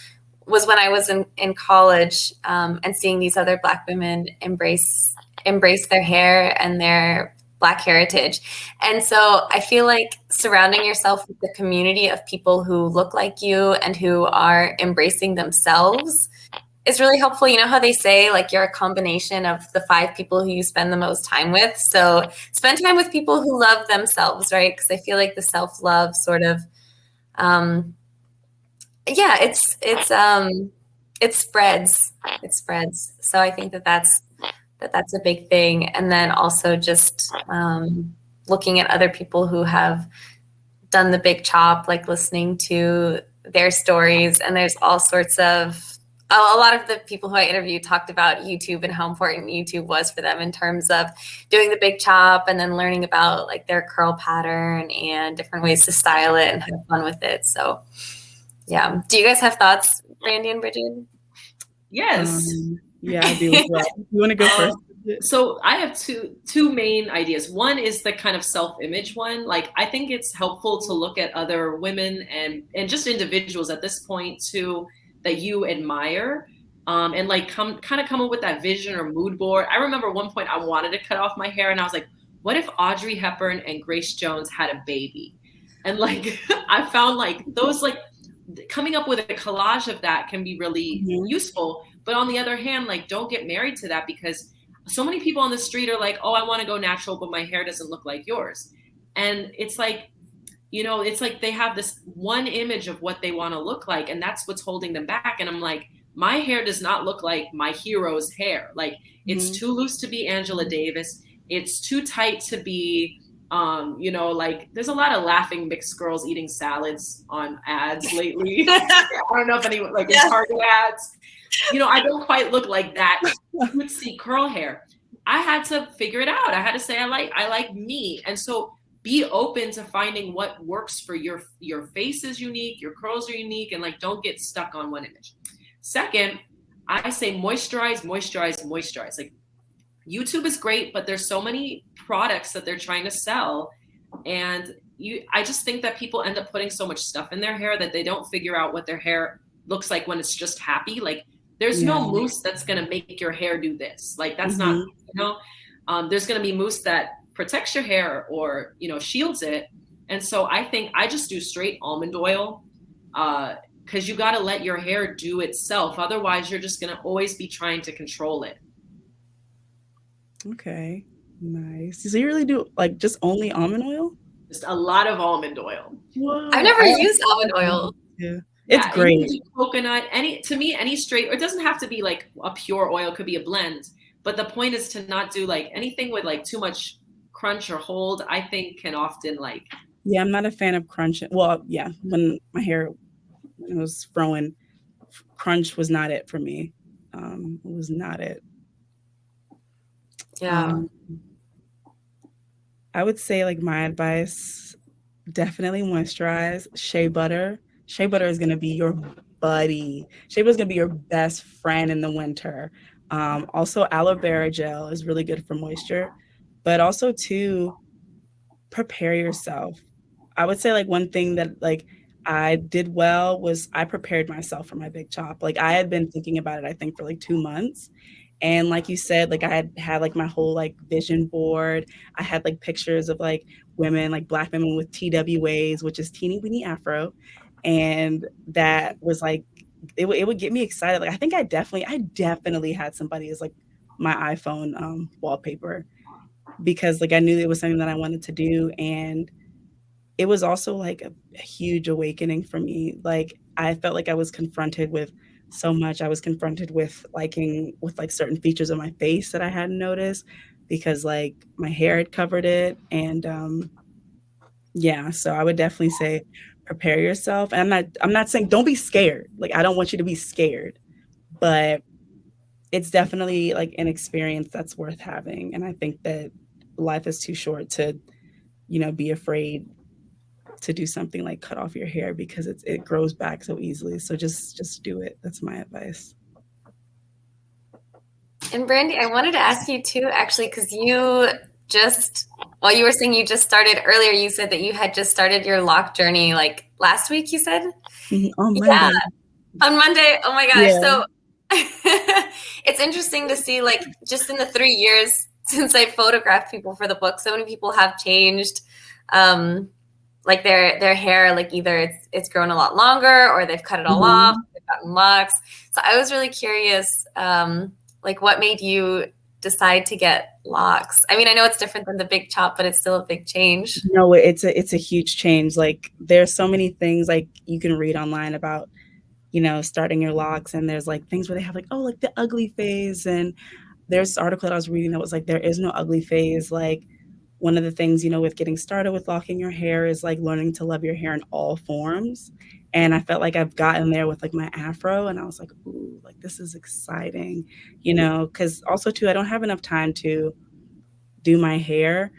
was when I was in college and seeing these other Black women embrace their hair and their Black heritage. And so I feel like surrounding yourself with the community of people who look like you and who are embracing themselves is really helpful. You know how they say like you're a combination of the 5 people who you spend the most time with. So spend time with people who love themselves, right? Because I feel like the self-love sort of, it spreads. So I think that's a big thing. And then also just looking at other people who have done the big chop, like listening to their stories, and there's all sorts of a lot of the people who I interviewed talked about YouTube and how important YouTube was for them in terms of doing the big chop and then learning about like their curl pattern and different ways to style it and have fun with it. So yeah. Do you guys have thoughts, Brandi and Brigid? Yes. Yeah, I do as well. You want to go first? So I have two main ideas. One is the kind of self-image one. Like, I think it's helpful to look at other women and just individuals at this point too that you admire, and like come up with that vision or mood board. I remember one point I wanted to cut off my hair, and I was like, what if Audrey Hepburn and Grace Jones had a baby? And like, I found like those, like, coming up with a collage of that can be really useful. But on the other hand, like, don't get married to that, because so many people on the street are like, oh, I want to go natural, but my hair doesn't look like yours. And it's like, you know, it's like they have this one image of what they want to look like, and that's what's holding them back. And I'm like, my hair does not look like my hero's hair. Like, it's too loose to be Angela Davis. It's too tight to be, you know, like, there's a lot of laughing mixed girls eating salads on ads lately. I don't know if anyone, like, in Target ads. You know, I don't quite look like that cutesy curl hair. I had to figure it out. I had to say, I like me. And so be open to finding what works for your face is unique, your curls are unique, and like, don't get stuck on one image. Second, I say moisturize. Like, YouTube is great, but there's so many products that they're trying to sell. And I just think that people end up putting so much stuff in their hair that they don't figure out what their hair looks like when it's just happy. Like, there's no mousse that's going to make your hair do this. Like, that's not, you know, there's going to be mousse that protects your hair or, you know, shields it. And so I think I just do straight almond oil, because you got to let your hair do itself. Otherwise, you're just going to always be trying to control it. Okay, nice. So you really do like just only almond oil? Just a lot of almond oil. Whoa. I've never used almond oil. Yeah. It's great. You can do coconut, any straight, or it doesn't have to be like a pure oil, it could be a blend. But the point is to not do like anything with like too much crunch or hold, I think can often like. Yeah, I'm not a fan of crunch. Well, yeah, when my hair was growing, crunch was not it for me. It was not it. Yeah. I would say like my advice, definitely moisturize. Shea butter. Shea butter is going to be your buddy. Shea butter is going to be your best friend in the winter. Also, aloe vera gel is really good for moisture, but also to prepare yourself. I would say like one thing that like I did well was I prepared myself for my big chop. Like, I had been thinking about it, I think, for like 2 months. And like you said, like I had like my whole like vision board. I had like pictures of like women, like Black women with TWAs, which is teeny weeny afro. And that was like, it would get me excited. Like, I think I definitely had somebody as like my iPhone wallpaper, because like I knew it was something that I wanted to do. And it was also like a huge awakening for me. Like, I felt like I was confronted with so much. I was confronted with like certain features of my face that I hadn't noticed because like my hair had covered it. And yeah, so I would definitely say prepare yourself. And I'm not saying don't be scared. Like, I don't want you to be scared, but it's definitely like an experience that's worth having. And I think that life is too short to, you know, be afraid to do something like cut off your hair, because it grows back so easily. So just do it. That's my advice. And Brandi, I wanted to ask you too, actually, because you were saying you just started earlier, you said that you had just started your lock journey like last week, you said? On Monday. Yeah, on Monday. Oh my gosh. Yeah. So it's interesting to see, like, just in the 3 years since I photographed people for the book, so many people have changed. Like their hair, like either it's grown a lot longer or they've cut it all off, they've gotten locks. So I was really curious, like what made you decide to get locks? I mean, I know it's different than the big chop, but it's still a big change. No, it's a huge change. Like, there's so many things like you can read online about, you know, starting your locks, and there's like things where they have like, oh, like the ugly phase. And there's this article that I was reading that was like, there is no ugly phase. Like, one of the things, with getting started with locking your hair is like learning to love your hair in all forms. And I felt like I've gotten there with like my afro, and I was like, ooh, like this is exciting, because also too, I don't have enough time to do my hair,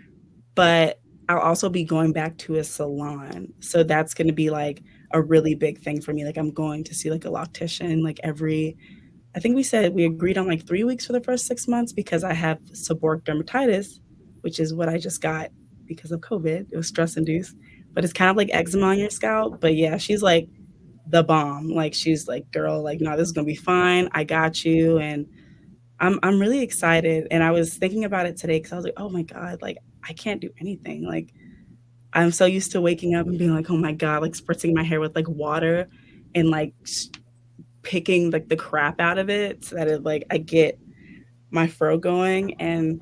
but I'll also be going back to a salon. So that's going to be like a really big thing for me. Like I'm going to see like a loctician like I think we agreed on like 3 weeks for the first 6 months because I have seborrheic dermatitis, which is what I just got because of COVID. It was stress induced, but it's kind of like eczema on your scalp. But yeah, she's like the bomb. Like she's like, girl, like, no, this is going to be fine. I got you. And I'm really excited. And I was thinking about it today because I was like, oh my God, like I can't do anything. Like I'm so used to waking up and being like, oh my God, like spritzing my hair with like water and like picking like the crap out of it so that it like I get my fro going, and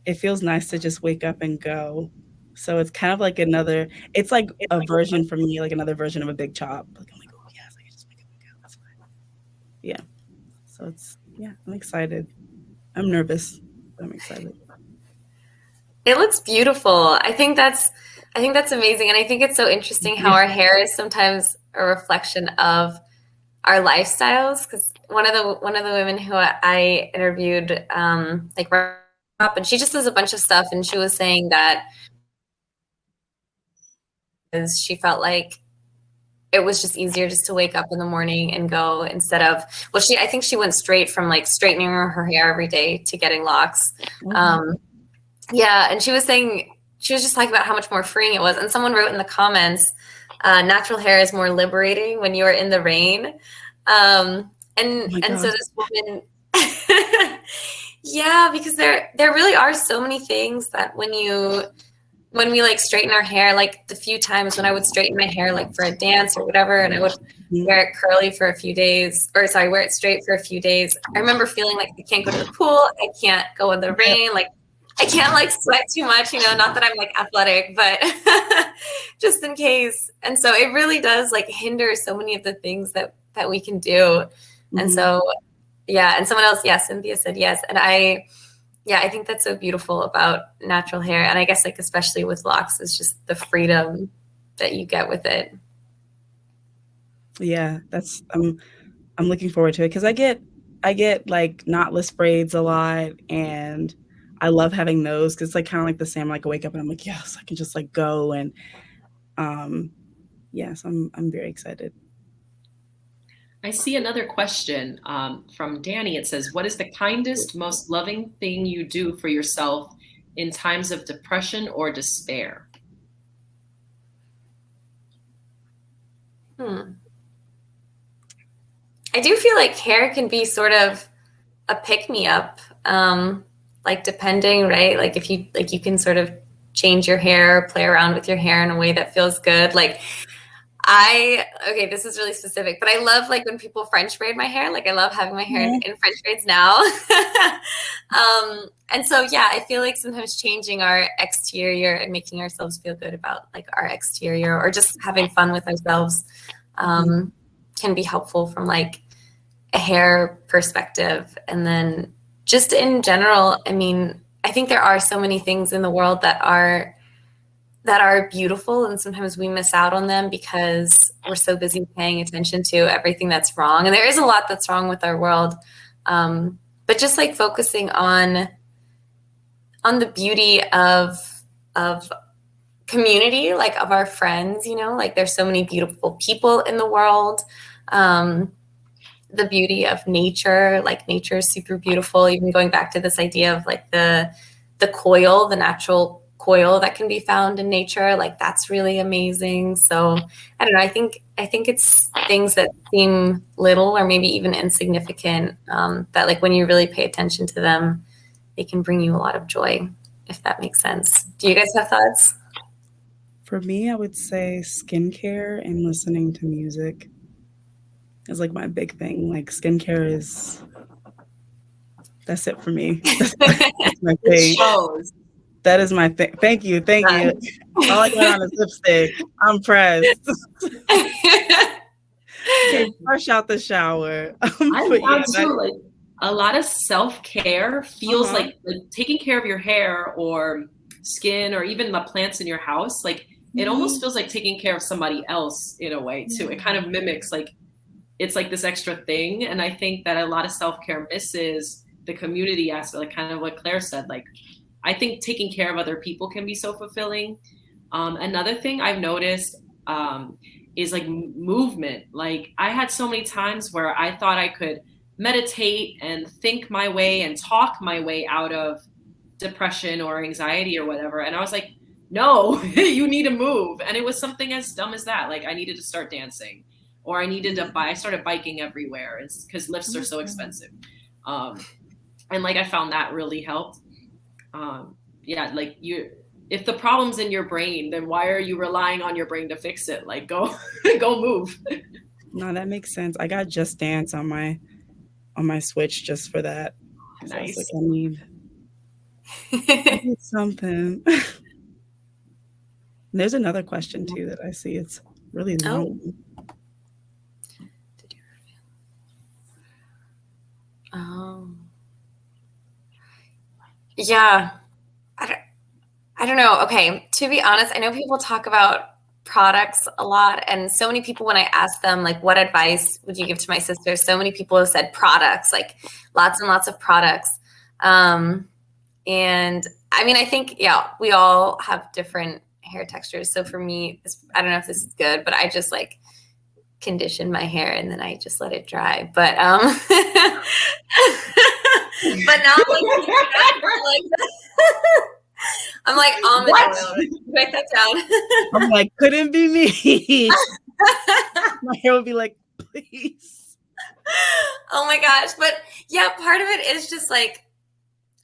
it feels nice to just wake up and go. So it's kind of like it's like a version for me, like another version of a big chop. Like I'm like, oh yes, I can just wake up and go. That's fine. Yeah. So I'm excited. I'm nervous, but I'm excited. It looks beautiful. I think that's amazing. And I think it's so interesting how our hair is sometimes a reflection of our lifestyles. Because one of the women who I interviewed, like up, and she just does a bunch of stuff, and she was saying that she felt like it was just easier just to wake up in the morning and go instead of, I think she went straight from like straightening her hair every day to getting locks. Mm-hmm. Yeah. And she was just talking about how much more freeing it was. And someone wrote in the comments, natural hair is more liberating when you are in the rain. And so this woman, yeah, because there really are so many things that when we like straighten our hair, like the few times when I would straighten my hair, like for a dance or whatever, and I would wear it curly for a few days, wear it straight for a few days. I remember feeling like I can't go to the pool. I can't go in the rain. Like I can't like sweat too much, not that I'm like athletic, but just in case. And so it really does like hinder so many of the things that we can do. Mm-hmm. And so, yeah. And someone else, yes, Cynthia said yes. And I think that's so beautiful about natural hair. And I guess like, especially with locks, is just the freedom that you get with it. Yeah, I'm looking forward to it. Cause I get like knotless braids a lot, and I love having those. Cause it's like kind of like the same, like I wake up and I'm like, yes, I can just like go. And yes, I'm very excited. I see another question from Danny. It says, what is the kindest, most loving thing you do for yourself in times of depression or despair? I do feel like hair can be sort of a pick-me-up, like depending, right? Like if you can sort of change your hair, play around with your hair in a way that feels good. Like this is really specific, but I love like when people French braid my hair. Like I love having my hair in French braids now. And so, yeah, I feel like sometimes changing our exterior and making ourselves feel good about like our exterior, or just having fun with ourselves, can be helpful from like a hair perspective. And then just in general, I mean, I think there are so many things in the world that are beautiful, and sometimes we miss out on them because we're so busy paying attention to everything that's wrong. And there is a lot that's wrong with our world. But just like focusing on the beauty of community, like of our friends, like there's so many beautiful people in the world. The beauty of nature, like nature is super beautiful. Even going back to this idea of like the coil, the natural coil that can be found in nature, like that's really amazing. So I don't know, I think it's things that seem little or maybe even insignificant, that like when you really pay attention to them, they can bring you a lot of joy, if that makes sense. Do you guys have thoughts? For me, I would say skincare and listening to music is like my big thing. Like skincare that's it for me. That's my thing. That is my thing. Thank you. All I got on is lipstick. I'm pressed. Okay, fresh out the shower. I found too, like a lot of self-care feels like taking care of your hair or skin or even the plants in your house, like it almost feels like taking care of somebody else in a way too. It kind of mimics, like, it's like this extra thing. And I think that a lot of self-care misses the community aspect, like kind of what Claire said. Like, I think taking care of other people can be so fulfilling. Another thing I've noticed is like movement. Like, I had so many times where I thought I could meditate and think my way and talk my way out of depression or anxiety or whatever. And I was like, no, you need to move. And it was something as dumb as that. Like, I needed to start dancing, or I started biking everywhere because lifts are so expensive. And like, I found that really helped. Like, if the problem's in your brain, then why are you relying on your brain to fix it? Like, go move. No, that makes sense. I got Just Dance on my Switch just for that. Nice. I was like, I need something. There's another question too that I see. It's really long. Yeah. I don't know. Okay. To be honest, I know people talk about products a lot, and so many people, when I ask them, like, what advice would you give to my sister? So many people have said products, like lots and lots of products. And I mean, I think, we all have different hair textures. So for me, I don't know if this is good, but I just like condition my hair and then I just let it dry. But but now I'm like almond oil. Write that down. I'm like, couldn't be me. My hair would be like, please. Oh my gosh. But yeah, part of it is just like,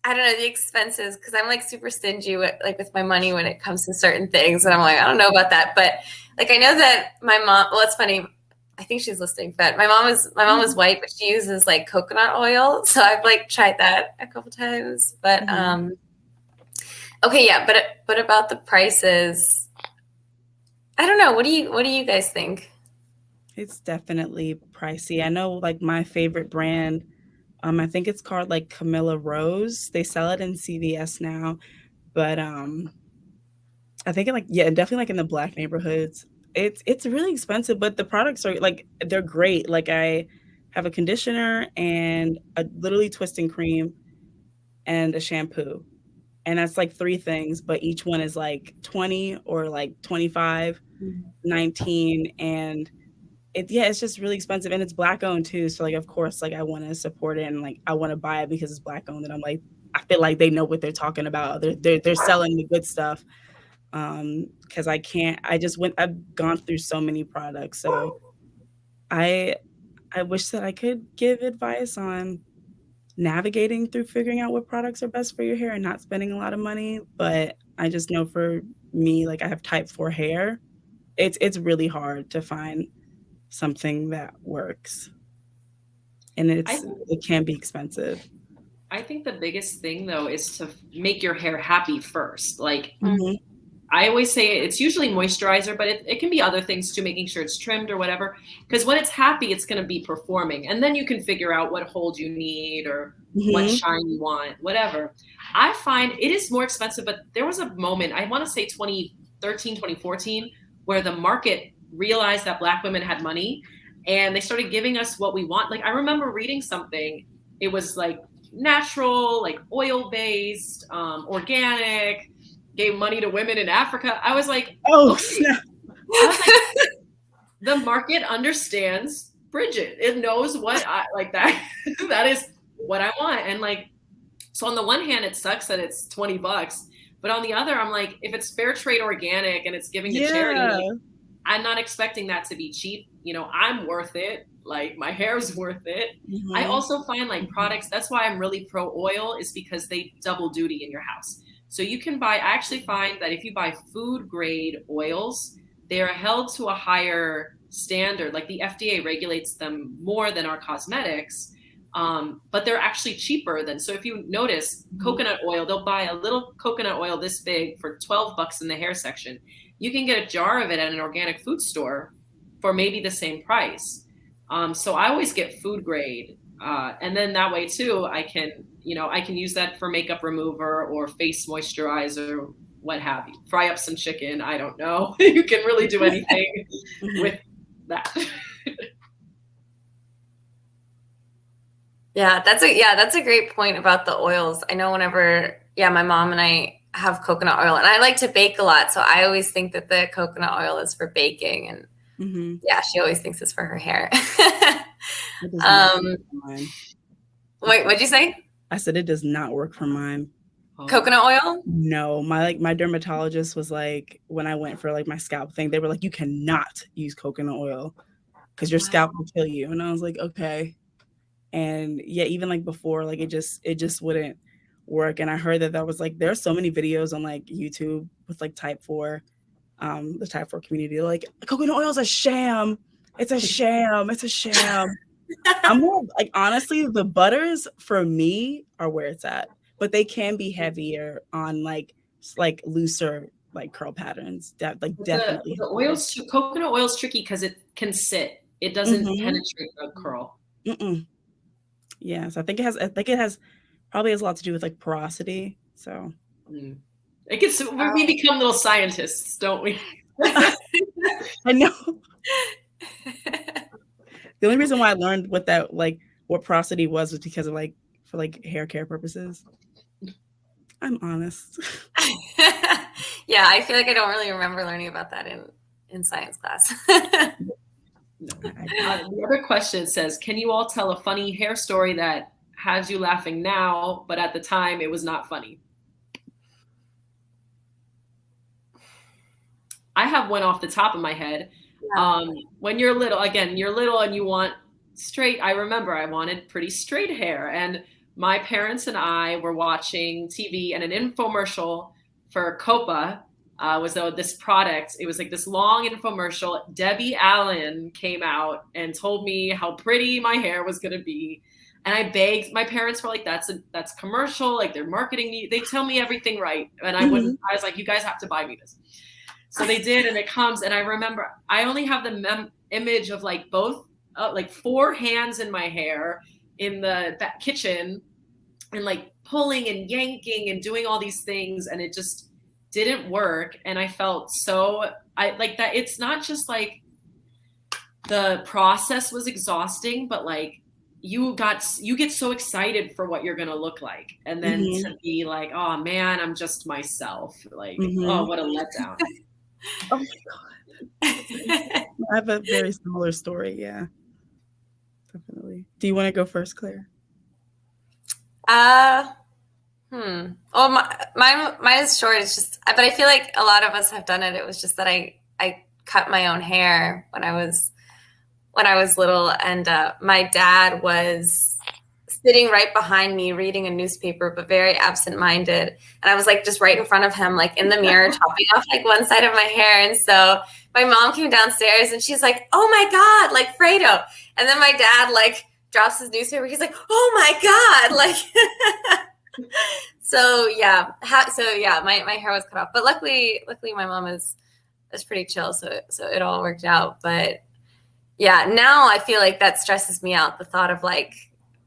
I don't know, the expenses, because I'm like super stingy with my money when it comes to certain things. And I'm like, I don't know about that. But like, I know that my mom, well, it's funny. I think she's listening, but my mom is white, but she uses like coconut oil. So I've like tried that a couple times, but, okay. Yeah. But about the prices, I don't know. What do you guys think? It's definitely pricey. I know, like, my favorite brand, I think it's called like Camilla Rose. They sell it in CVS now, but I think definitely like in the Black neighborhoods. It's really expensive, but the products are like, they're great. Like, I have a conditioner and a literally twisting cream and a shampoo, and that's like 3 things, but each one is like 20 or like 25, 19, and it's just really expensive, and it's Black owned too. So like, of course, like, I want to support it and like I want to buy it because it's Black owned, and I'm like, I feel like they know what they're talking about. They're selling the good stuff. Because I've gone through so many products. So I wish that I could give advice on navigating through figuring out what products are best for your hair and not spending a lot of money. But I just know for me, like, I have type 4 hair. It's really hard to find something that works. And it can be expensive. I think the biggest thing though is to make your hair happy first. Like, I always say it's usually moisturizer, but it can be other things too, making sure it's trimmed or whatever. Because when it's happy, it's going to be performing. And then you can figure out what hold you need or what shine you want, whatever. I find it is more expensive, but there was a moment, I want to say 2013, 2014, where the market realized that Black women had money and they started giving us what we want. Like, I remember reading something, it was like natural, like oil-based, organic, gave money to women in Africa. I was like, the market understands Brigid. It knows what I like. That is what I want. And like, so on the one hand, it sucks that it's $20, but on the other, I'm like, if it's fair trade organic and it's giving to charity, like, I'm not expecting that to be cheap. You know, I'm worth it. Like, my hair's worth it. I also find like products, that's why I'm really pro oil, is because they double duty in your house. So you can I actually find that if you buy food grade oils, they are held to a higher standard. Like, the FDA regulates them more than our cosmetics, but they're actually cheaper than. So if you notice coconut oil, they'll buy a little coconut oil this big for $12 in the hair section. You can get a jar of it at an organic food store for maybe the same price. So I always get food grade. And then that way too, I can use that for makeup remover or face moisturizer, what have you. Fry up some chicken. I don't know. You can really do anything with that. That's a great point about the oils. I know whenever my mom and I have coconut oil, and I like to bake a lot, so I always think that the coconut oil is for baking, and she always thinks it's for her hair. Wait, what'd you say? I said it does not work for mine. Coconut oil? No, my dermatologist was like, when I went for like my scalp thing, they were like, you cannot use coconut oil because your scalp will kill you. And I was like, okay. And yeah, even like before, like it just wouldn't work. And I heard that was like, there's so many videos on like YouTube with like type 4, the type 4 community, like coconut oil is a sham. It's a sham. It's a sham. I'm more like, honestly, the butters for me are where it's at, but they can be heavier on like looser like curl patterns. That like definitely. The oils, coconut oil is tricky because it can sit. It doesn't penetrate the curl. Yeah, so I think it has probably has a lot to do with like porosity. So it gets we become little scientists, don't we? I know. The only reason why I learned what porosity was because of like for like hair care purposes. I'm honest. Yeah, I feel like I don't really remember learning about that in science class. The other question says, can you all tell a funny hair story that has you laughing now, but at the time it was not funny? I have one off the top of my head. When you're little and you want straight, I remember I wanted pretty straight hair, and my parents and I were watching TV, and an infomercial for Copa was this product. It was like this long infomercial. Debbie Allen came out and told me how pretty my hair was going to be. And I begged, my parents were like, that's commercial. Like they're marketing me. They tell me everything right. And I was like, you guys have to buy me this. So they did. And it comes. And I remember I only have the image of like both, like 4 hands in my hair in the kitchen and like pulling and yanking and doing all these things. And it just didn't work. And I felt like that. It's not just like the process was exhausting, but like you get so excited for what you're going to look like. And then to be like, oh man, I'm just myself. Like, oh, what a letdown. Oh my God. I have a very similar story. Yeah, definitely. Do you want to go first, Claire? Well, mine is short. It's just, but I feel like a lot of us have done it. It was just that I cut my own hair when I was little, and my dad was sitting right behind me reading a newspaper, but very absent-minded. And I was like just right in front of him, like in the mirror, chopping off like one side of my hair. And so my mom came downstairs and she's like, "Oh my God, like Fredo." And then my dad like drops his newspaper. He's like, "Oh my God," like. So my hair was cut off, but luckily my mom is pretty chill, so it all worked out. But yeah, now I feel like that stresses me out, the thought of like,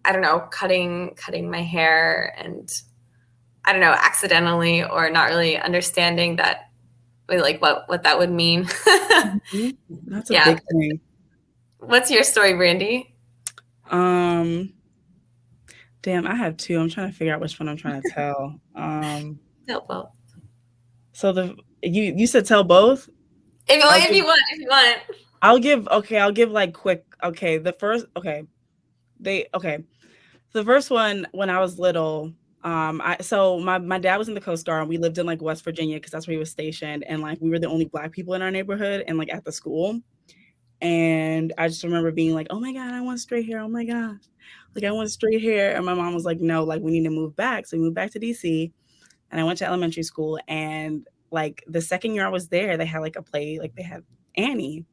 I don't know, cutting my hair, and I don't know, accidentally or not really understanding that, like what that would mean. That's a big thing. What's your story, Brandi? Damn, I have 2. I'm trying to figure out which one I'm trying to tell. Tell both. So you said tell both? If you want. I'll give like quick. Okay, the first one, when I was little, my dad was in the Coast Guard, and we lived in like West Virginia because that's where he was stationed, and like we were the only Black people in our neighborhood and like at the school. And I just remember being like, "Oh my God, I want straight hair. Oh my gosh. Like I want straight hair." And my mom was like, "No, like we need to move back." So we moved back to DC, and I went to elementary school. And like the second year I was there, they had like a play, like they had Annie,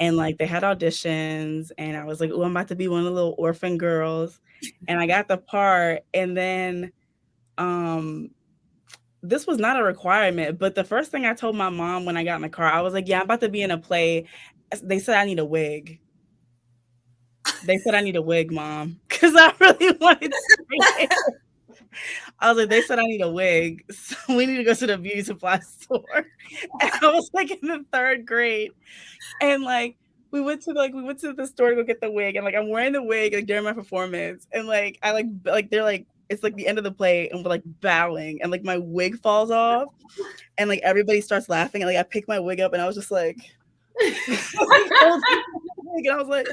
and like they had auditions, and I was like, "Oh, I'm about to be one of the little orphan girls." And I got the part. And then this was not a requirement, but the first thing I told my mom when I got in the car, I was like, "Yeah, I'm about to be in a play." They said I need a wig. They said I need a wig, Mom, because I really wanted straight hair. I was like, they said I need a wig, so we need to go to the beauty supply store. And I was like in the 3rd grade, and like we went to the store to go get the wig, and like I'm wearing the wig like during my performance, and like I like they're like it's like the end of the play, and we're like bowing, and like my wig falls off, and like everybody starts laughing, and like I pick my wig up, and I was just like, and I was like,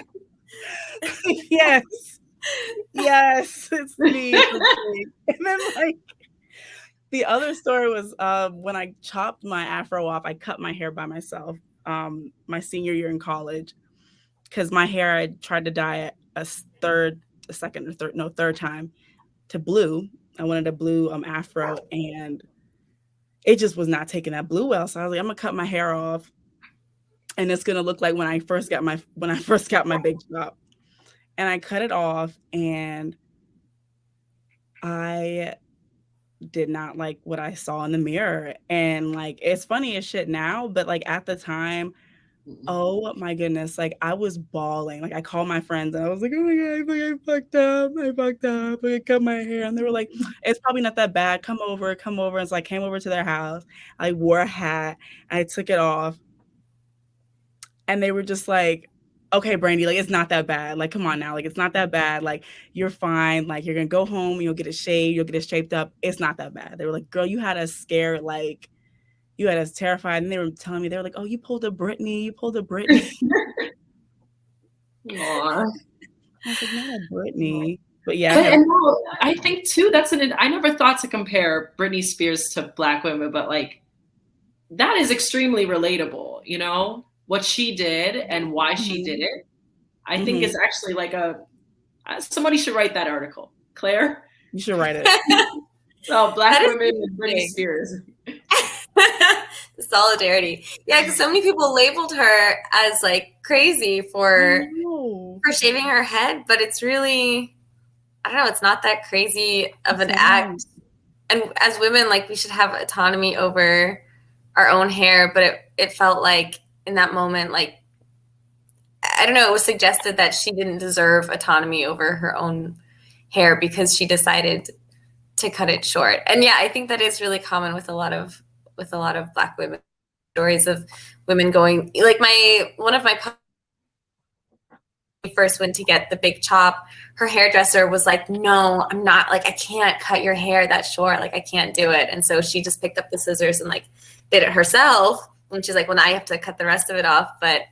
yes, it's me. And then like the other story was when I chopped my afro off, I cut my hair by myself my senior year in college, because my hair, I tried to dye it third time to blue. I wanted a blue afro, and it just was not taking that blue well. So I was like, I'm gonna cut my hair off, and it's gonna look like when I first got my big chop. And I cut it off, and I did not like what I saw in the mirror. And like, it's funny as shit now, but like at the time, oh my goodness, like I was bawling. Like I called my friends, and I was like, oh my God, I fucked up. I cut my hair. And they were like, it's probably not that bad. Come over. And so I came over to their house. I wore a hat. I took it off. And they were just like, okay, Brandi, like, it's not that bad. Like, come on now. Like, it's not that bad. Like, you're fine. Like, you're going to go home. You'll get it shaved. You'll get it shaped up. It's not that bad. They were like, girl, you had us scared. Like, you had us terrified. And they were telling me, they were like, oh, you pulled a Britney. Aww. I was like, not a Britney. But yeah. And no, I think too, I never thought to compare Britney Spears to Black women, but like, that is extremely relatable, you know? What she did and why she did it, I think is actually like somebody should write that article. Claire? You should write it. Oh, Black women and Britney Spears. The solidarity. Yeah, because so many people labeled her as like crazy for shaving her head, but it's really, I don't know, it's not that crazy of an act. And as women, like, we should have autonomy over our own hair, but it felt like in that moment, like, I don't know, it was suggested that she didn't deserve autonomy over her own hair because she decided to cut it short. And yeah, I think that is really common with a lot of Black women, stories of women going, like one of my first went to get the big chop, her hairdresser was like, no, I'm not, like, I can't cut your hair that short, like, I can't do it. And so she just picked up the scissors and like did it herself. And she's like, well, now I have to cut the rest of it off. But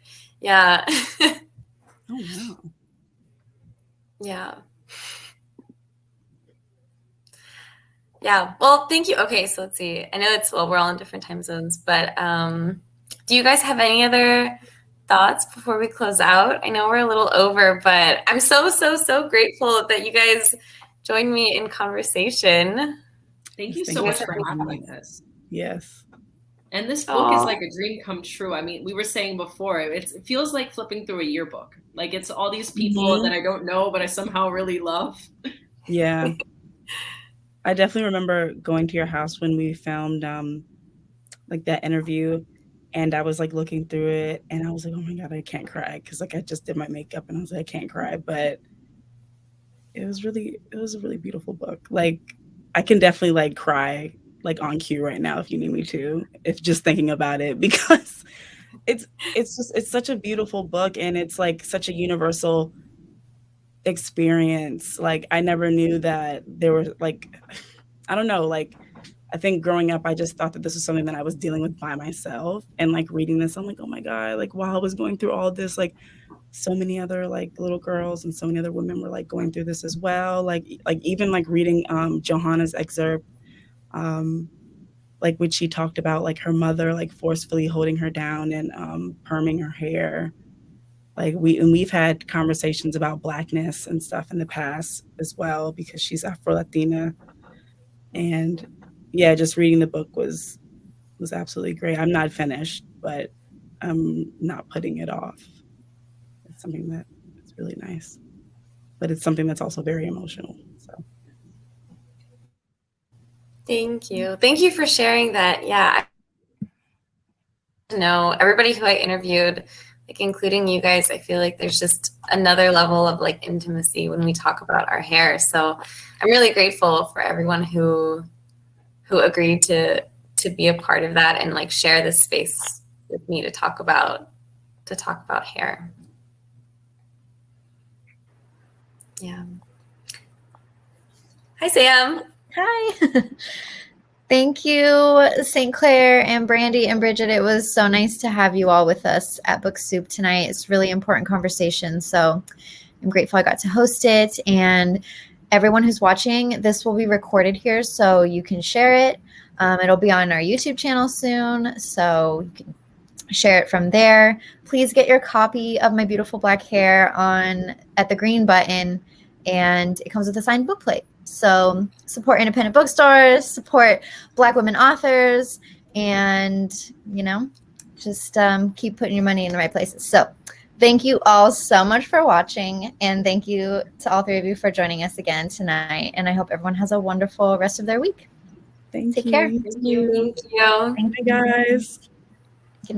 yeah. Oh, wow. Yeah. Yeah. Well, thank you. Okay. So let's see. I know we're all in different time zones, but do you guys have any other thoughts before we close out? I know we're a little over, but I'm so grateful that you guys joined me in conversation. Thank you so much for having us. Yes. And this book is like a dream come true. I mean, we were saying before, it feels like flipping through a yearbook. Like, it's all these people that I don't know, but I somehow really love. Yeah. I definitely remember going to your house when we filmed like that interview, and I was like looking through it, and I was like, oh my God, I can't cry, because like I just did my makeup, and I was like, I can't cry, but it was a really beautiful book. Like, I can definitely like cry like on cue right now if you need me to, if just thinking about it, because it's such a beautiful book, and it's like such a universal experience. Like, I never knew that there were, like, I don't know, like, I think growing up, I just thought that this was something that I was dealing with by myself, and like reading this, I'm like, oh my God, like while I was going through all this, like so many other like little girls and so many other women were like going through this as well. Like even like reading Johanna's excerpt, like when she talked about like her mother like forcefully holding her down and perming her hair. Like we've had conversations about Blackness and stuff in the past as well, because she's Afro-Latina. And yeah, just reading the book was absolutely great. I'm not finished, but I'm not putting it off. It's something that is really nice, but it's something that's also very emotional. So. Thank you. Thank you for sharing that. Yeah. I know everybody who I interviewed, like including you guys, I feel like there's just another level of like intimacy when we talk about our hair. So I'm really grateful for everyone who agreed to be a part of that and like share this space with me to talk about hair. Yeah. Hi, Sam. Hi. Thank you, St. Clair and Brandi and Brigid. It was so nice to have you all with us at Book Soup tonight. It's really important conversation. So I'm grateful I got to host it. And everyone who's watching, this will be recorded here so you can share it. It'll be on our YouTube channel soon, so you can share it from there. Please get your copy of My Beautiful Black Hair at the green button, and it comes with a signed book plate. So support independent bookstores, support Black women authors, and, just keep putting your money in the right places. So thank you all so much for watching, and thank you to all three of you for joining us again tonight. And I hope everyone has a wonderful rest of their week. Thank Take you. care. You too. Thank you. Thank Bye, guys. Good night.